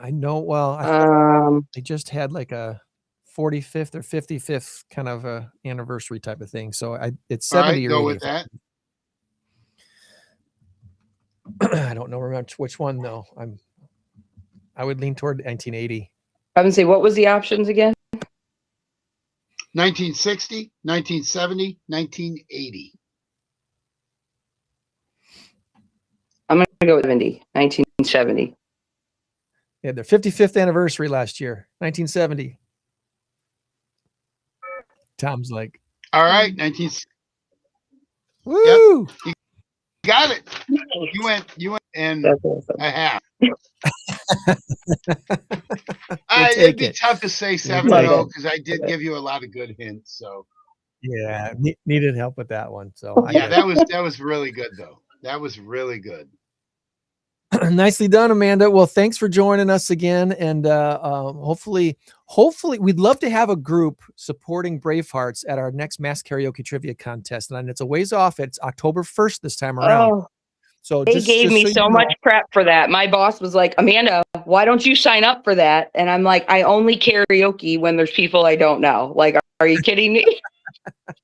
Speaker 4: I know. Well, they just had like a 45th or 55th kind of a anniversary type of thing. So it's 70 or 80.
Speaker 5: Go with that.
Speaker 4: I don't know which one though. I would lean toward 1980.
Speaker 1: I would say, what was the options again?
Speaker 5: 1960, 1970, 1980.
Speaker 1: I'm going to go with 1970.
Speaker 4: They had their 55th anniversary last year, 1970. Tom's like,
Speaker 5: all right,
Speaker 4: woo!
Speaker 5: Yep. You got it. You went and a half. It'd be tough to say 7-0 because I did give you a lot of good hints. So
Speaker 4: yeah, needed help with that one. So
Speaker 5: yeah, that was really good though. That was really good.
Speaker 4: Nicely done, Amanda. Well, thanks for joining us again, and hopefully we'd love to have a group supporting Bravehearts at our next Mass Karaoke Trivia Contest, and it's a ways off. It's October 1st this time around.
Speaker 1: Oh,
Speaker 4: so
Speaker 1: they gave me so much prep for that. My boss was like, Amanda, why don't you sign up for that? And I'm like, I only karaoke when there's people I don't know. Like, are you kidding me? But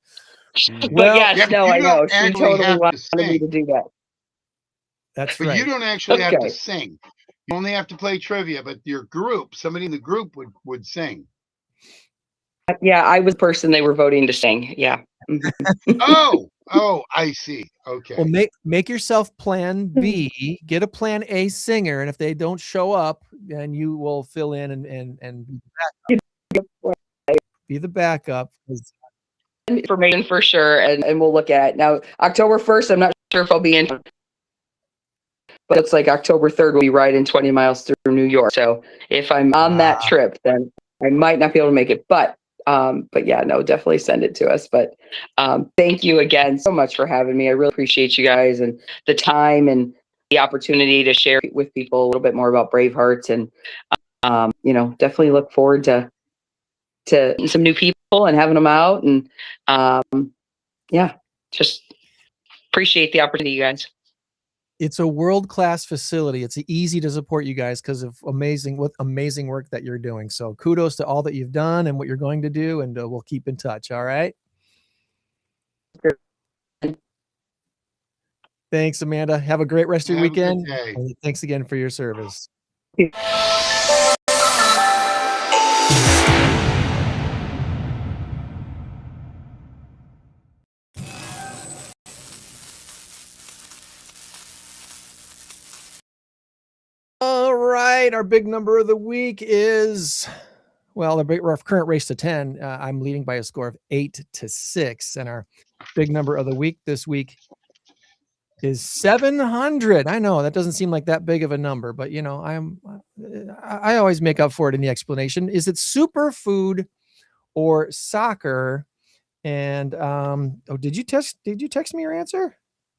Speaker 1: yes, no, I know. She totally wanted me to do that.
Speaker 4: That's
Speaker 5: right. But you don't actually have to sing. You only have to play trivia, but your group, somebody in the group would sing.
Speaker 1: Yeah, I was the person they were voting to sing. Yeah.
Speaker 5: Oh, Oh, I see. Okay.
Speaker 4: Well, make yourself plan B, get a plan A singer, and if they don't show up, then you will fill in and be the backup. 'Cause
Speaker 1: Information for sure, and we'll look at it. Now, October 1st, I'm not sure if I'll be in, but it's like October 3rd, we'll be riding 20 miles through New York. So if I'm on that trip, then I might not be able to make it. But yeah, no, definitely send it to us. But thank you again so much for having me. I really appreciate you guys and the time and the opportunity to share with people a little bit more about Bravehearts. And definitely look forward to some new people and having them out. And yeah, just appreciate the opportunity, you guys.
Speaker 4: it's a world-class facility. It's easy to support you guys because of amazing work that you're doing. So kudos to all that you've done and what you're going to do, and we'll keep in touch. All right. Thanks, Amanda. Have a great rest of your
Speaker 5: Have a good
Speaker 4: weekend.
Speaker 5: day.
Speaker 4: And thanks again for your service. All right, our big number of the week is, well, our current race to 10. I'm leading by a score of 8-6, and our big number of the week this week is 700. I know that doesn't seem like that big of a number, but I always make up for it in the explanation. Is it superfood or soccer? And did you text me your answer?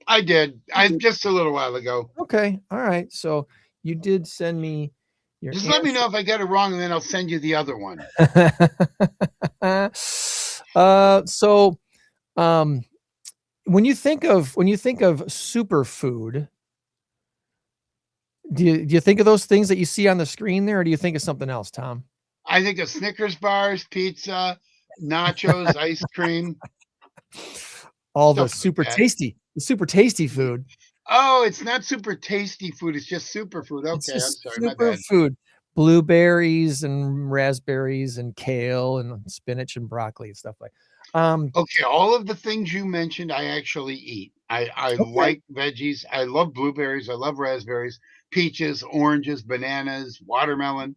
Speaker 5: I did. Just a little while ago.
Speaker 4: Okay, all right. So you did send me your
Speaker 5: Just
Speaker 4: answer.
Speaker 5: let me know if I get it wrong, and then I'll send you the other one.
Speaker 4: When you think of superfood, do you think of those things that you see on the screen there, or do you think of something else, Tom?
Speaker 5: I think of Snickers bars, pizza, nachos, ice cream.
Speaker 4: All the
Speaker 5: Stuff like that.
Speaker 4: super tasty food.
Speaker 5: Oh, it's not super tasty food. It's just superfood. Okay,
Speaker 4: It's
Speaker 5: I'm
Speaker 4: just
Speaker 5: sorry, my bad.
Speaker 4: superfood. Blueberries and raspberries and kale and spinach and broccoli and stuff like.
Speaker 5: Okay, all of the things you mentioned, I actually eat. I like veggies. I love blueberries. I love raspberries, peaches, oranges, bananas, watermelon.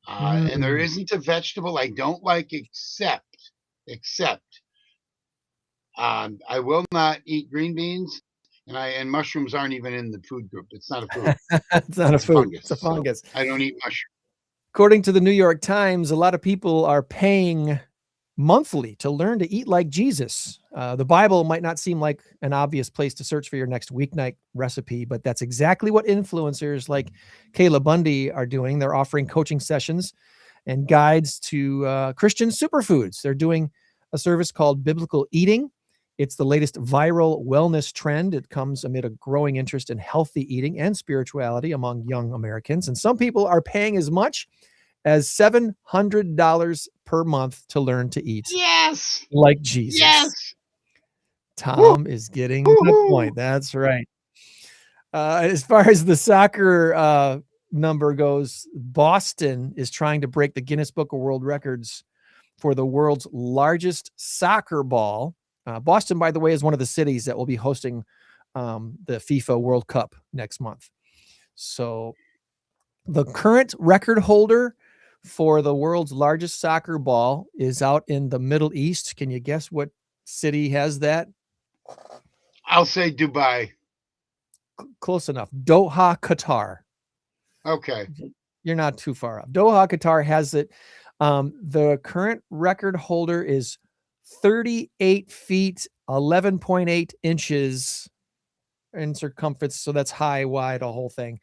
Speaker 5: And there isn't a vegetable I don't like except I will not eat green beans, and mushrooms aren't even in the food group. It's not a food.
Speaker 4: It's not a food.
Speaker 5: Fungus.
Speaker 4: It's a fungus.
Speaker 5: So I don't eat mushrooms.
Speaker 4: According to the New York Times, a lot of people are paying monthly to learn to eat like Jesus. The Bible might not seem like an obvious place to search for your next weeknight recipe, but that's exactly what influencers like Kayla Bundy are doing. They're offering coaching sessions and guides to Christian superfoods. They're doing a service called Biblical Eating. It's the latest viral wellness trend. It comes amid a growing interest in healthy eating and spirituality among young Americans. And some people are paying as much as $700 per month to learn to eat.
Speaker 5: Yes.
Speaker 4: Like Jesus.
Speaker 5: Yes.
Speaker 4: Tom is getting the point. That's right. As far as the soccer number goes, Boston is trying to break the Guinness Book of World Records for the world's largest soccer ball. Boston, by the way, is one of the cities that will be hosting the FIFA World Cup next month. So the current record holder for the world's largest soccer ball is out in the Middle East. Can you guess what city has that?
Speaker 5: I'll say Dubai.
Speaker 4: Close enough. Doha, Qatar.
Speaker 5: Okay.
Speaker 4: You're not too far off. Doha, Qatar has it. The current record holder is 38 feet, 11.8 inches in circumference. So that's high, wide, a whole thing.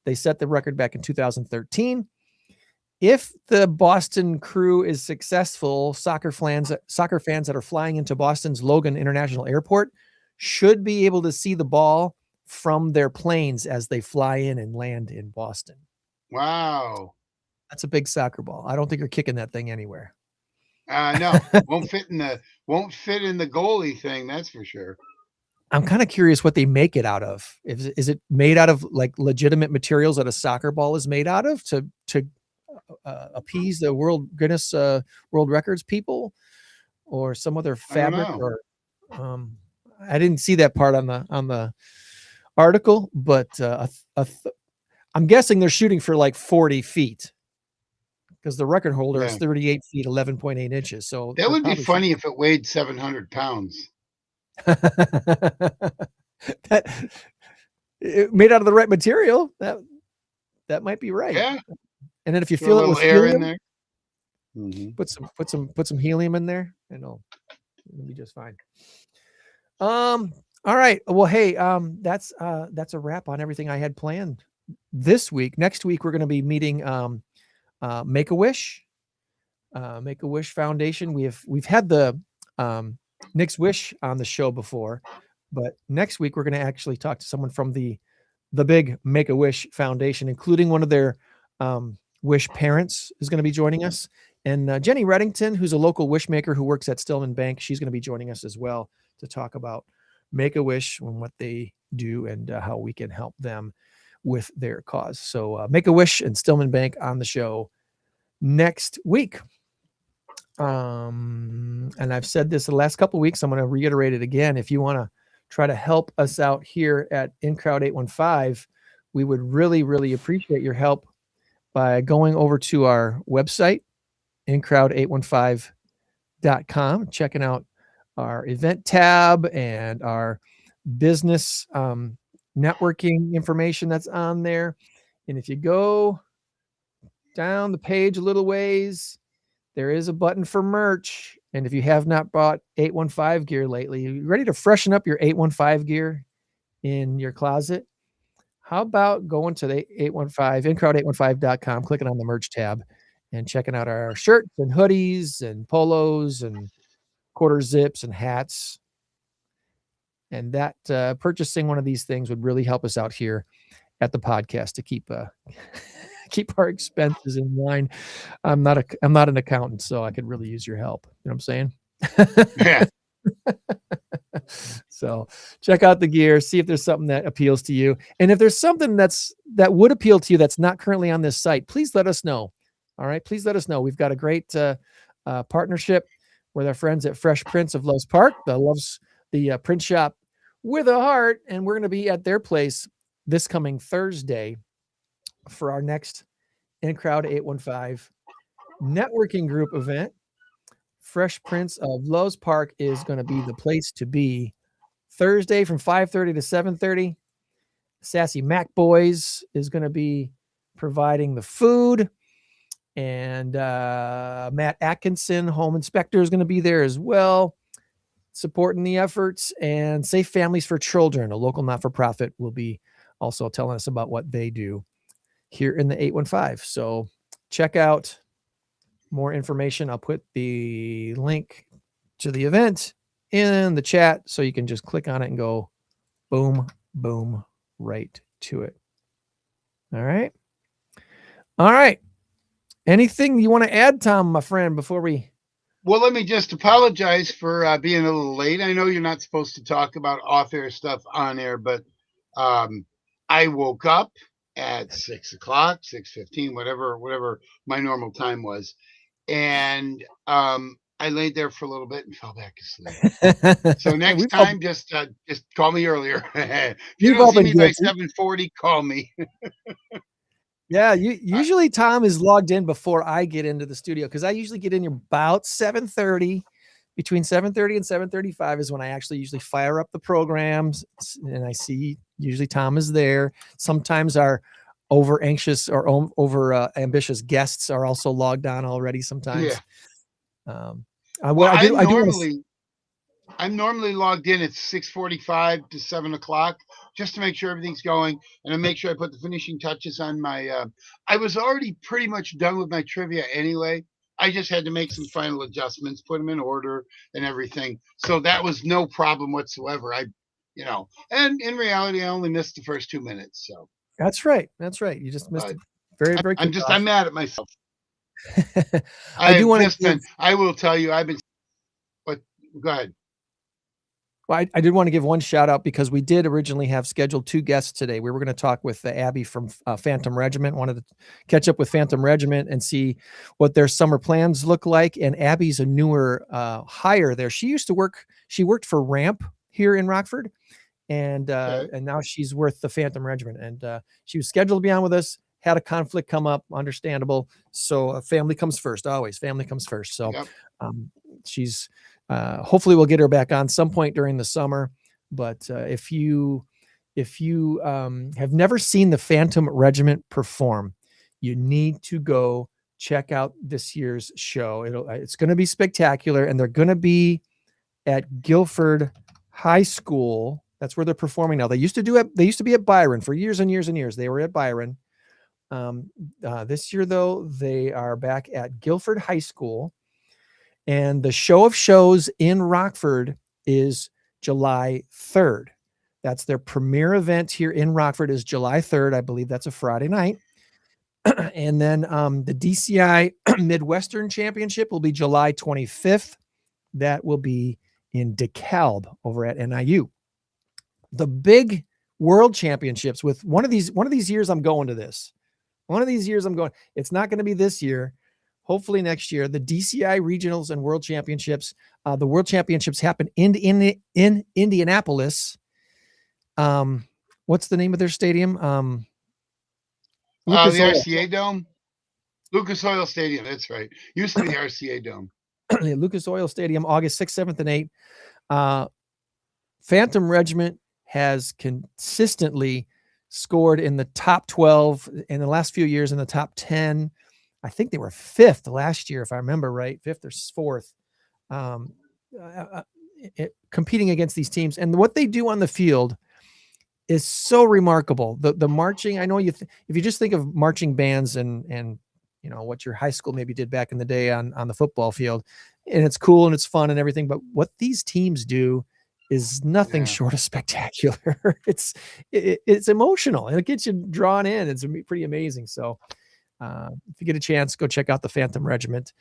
Speaker 4: They set the record back in 2013. If the Boston crew is successful, soccer fans that are flying into Boston's Logan International Airport should be able to see the ball from their planes as they fly in and land in Boston.
Speaker 5: Wow.
Speaker 4: That's a big soccer ball. I don't think you're kicking that thing anywhere.
Speaker 5: No, won't fit in the goalie thing. That's for sure.
Speaker 4: I'm kind of curious what they make it out of. Is it made out of like legitimate materials that a soccer ball is made out of to appease the World Guinness World Records people, or some other fabric, or I didn't see that part on the article, but I'm guessing they're shooting for like 40 feet because the record holder is 38 feet, 11.8 inches. So
Speaker 5: that would be funny if it weighed 700 pounds.
Speaker 4: That made out of the right material. That might be right.
Speaker 5: Yeah.
Speaker 4: And then if you fill it with
Speaker 5: air
Speaker 4: helium,
Speaker 5: in there,
Speaker 4: put some helium in there, and it'll be just fine. All right. Well, hey, that's a wrap on everything I had planned this week. Next week we're going to be meeting Make-A-Wish Foundation. We've had the Nick's Wish on the show before, but next week we're going to actually talk to someone from the big Make-A-Wish Foundation, including one of their Wish parents is going to be joining us. And Jenny Reddington, who's a local wish maker who works at Stillman Bank, she's going to be joining us as well to talk about Make-A-Wish and what they do and how we can help them with their cause. So Make-A-Wish and Stillman Bank on the show next week. And I've said this the last couple of weeks. I'm going to reiterate it again. If you want to try to help us out here at InCrowd 815, we would really, really appreciate your help by going over to our website, InCrowd815.com, checking out our event tab and our business networking information that's on there. And if you go down the page a little ways, there is a button for merch. And if you have not bought 815 gear lately, you ready to freshen up your 815 gear in your closet? How about going to the 815, InCrowd815.com, clicking on the merch tab and checking out our shirts and hoodies and polos and quarter zips and hats. And that purchasing one of these things would really help us out here at the podcast to keep our expenses in line. I'm not an accountant, so I could really use your help. You know what I'm saying?
Speaker 5: Yeah.
Speaker 4: So check out the gear, see if there's something that appeals to you. And if there's something that would appeal to you that's not currently on this site, please let us know. All right. Please let us know. We've got a great partnership with our friends at Fresh Prints of Lowe's Park that loves the print shop with a heart. And we're going to be at their place this coming Thursday for our next InCrowd 815 networking group event. Fresh Prints of Lowe's Park is going to be the place to be Thursday from 5:30 to 7:30. Sassy Mac Boys is going to be providing the food. And Matt Atkinson, home inspector, is going to be there as well, supporting the efforts. And Safe Families for Children, a local not-for-profit, will be also telling us about what they do here in the 815. So check out more information. I'll put the link to the event in the chat so you can just click on it and go boom, boom, right to it. All right. All right. Anything you want to add, Tom, my friend, before we...
Speaker 5: Well, let me just apologize for being a little late. I know you're not supposed to talk about off-air stuff on air, but I woke up at 6 o'clock, 6:15, whatever my normal time was. And I laid there for a little bit and fell back asleep. So next time, just call me earlier. If you don't see me by 7:40, call me.
Speaker 4: Yeah, usually Tom is logged in before I get into the studio because I usually get in about 7:30. Between 7:30 and 7:35 is when I actually usually fire up the programs, and I see usually Tom is there. Sometimes our over anxious or over ambitious guests are also logged on already. Sometimes,
Speaker 5: Yeah. I'm normally logged in at 6:45 to 7 o'clock just to make sure everything's going, and I make sure I put the finishing touches on my. I was already pretty much done with my trivia anyway. I just had to make some final adjustments, put them in order and everything. So that was no problem whatsoever. And in reality, I only missed the first 2 minutes. So
Speaker 4: that's right. You just missed it. Very, very.
Speaker 5: I'm mad at myself.
Speaker 4: I
Speaker 5: will tell you, but go ahead.
Speaker 4: Well, I did want to give one shout out because we did originally have scheduled 2 guests today. We were going to talk with Abby from Phantom Regiment, wanted to catch up with Phantom Regiment and see what their summer plans look like. And Abby's a newer hire there. She worked for Ramp here in Rockford. And
Speaker 5: Okay.
Speaker 4: and now she's with the Phantom Regiment. And she was scheduled to be on with us, had a conflict come up, understandable. So family comes first, always. Family comes first. So
Speaker 5: Yep.
Speaker 4: she's hopefully we'll get her back on some point during the summer. But if you have never seen the Phantom Regiment perform, you need to go check out this year's show. It's going to be spectacular, and they're going to be at Guilford High School. That's where they're performing now. They used to be at Byron for years and years and years. They were at Byron. This year, though, they are back at Guilford High School, and the show of shows in Rockford is July 3rd. That's their premier event here in Rockford, is July 3rd. I believe that's a Friday night. And then the DCI Midwestern Championship will be July 25th. That will be in DeKalb over at NIU. The big world championships with one of these years, I'm going to this. One of these years I'm going. It's not going to be this year. Hopefully next year. The DCI regionals and world championships. The world championships happen in Indianapolis. What's the name of their stadium?
Speaker 5: The
Speaker 4: Lucas
Speaker 5: RCA Dome, Lucas Oil Stadium. That's right. Used to be the RCA Dome.
Speaker 4: Lucas Oil Stadium, August 6th, 7th, and 8th. Phantom Regiment has consistently scored in the top 12 in the last few years, in the top 10. I think they were 5th last year, if I remember right, 5th or 4th, competing against these teams. And what they do on the field is so remarkable. The marching, I know if you just think of marching bands and you know what your high school maybe did back in the day on the football field, and it's cool and it's fun and everything, but what these teams do is nothing short of spectacular. It's emotional and it gets you drawn in. It's pretty amazing. So if you get a chance, go check out the Phantom Regiment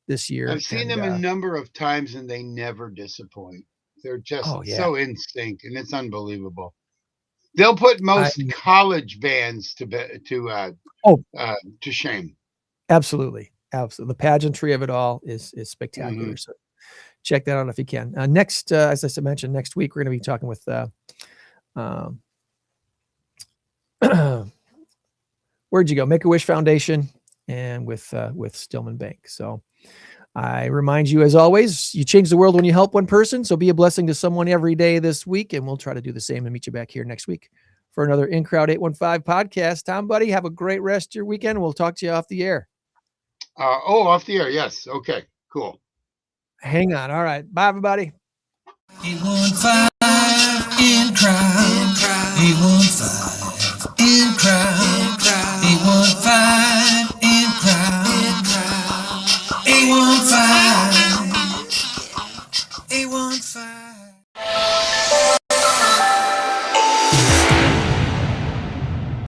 Speaker 4: this year.
Speaker 5: I've seen them a number of times and they never disappoint. They're just so in sync, and it's unbelievable. They'll put most college bands to shame.
Speaker 4: Absolutely. The pageantry of it all is spectacular. Mm-hmm. So check that out if you can. Next, as I mentioned, next week we're going to be talking with where'd you go? Make-A-Wish Foundation and with Stillman Bank. So I remind you, as always, you change the world when you help one person. So be a blessing to someone every day this week, and we'll try to do the same and meet you back here next week for another In Crowd 815 podcast. Tom, buddy, have a great rest of your weekend. We'll talk to you off the air.
Speaker 5: Off the air. Yes. Okay, cool.
Speaker 4: Hang on. All right. Bye, everybody.
Speaker 3: 815 in crowd. 815 in crowd. 815 in crowd. 815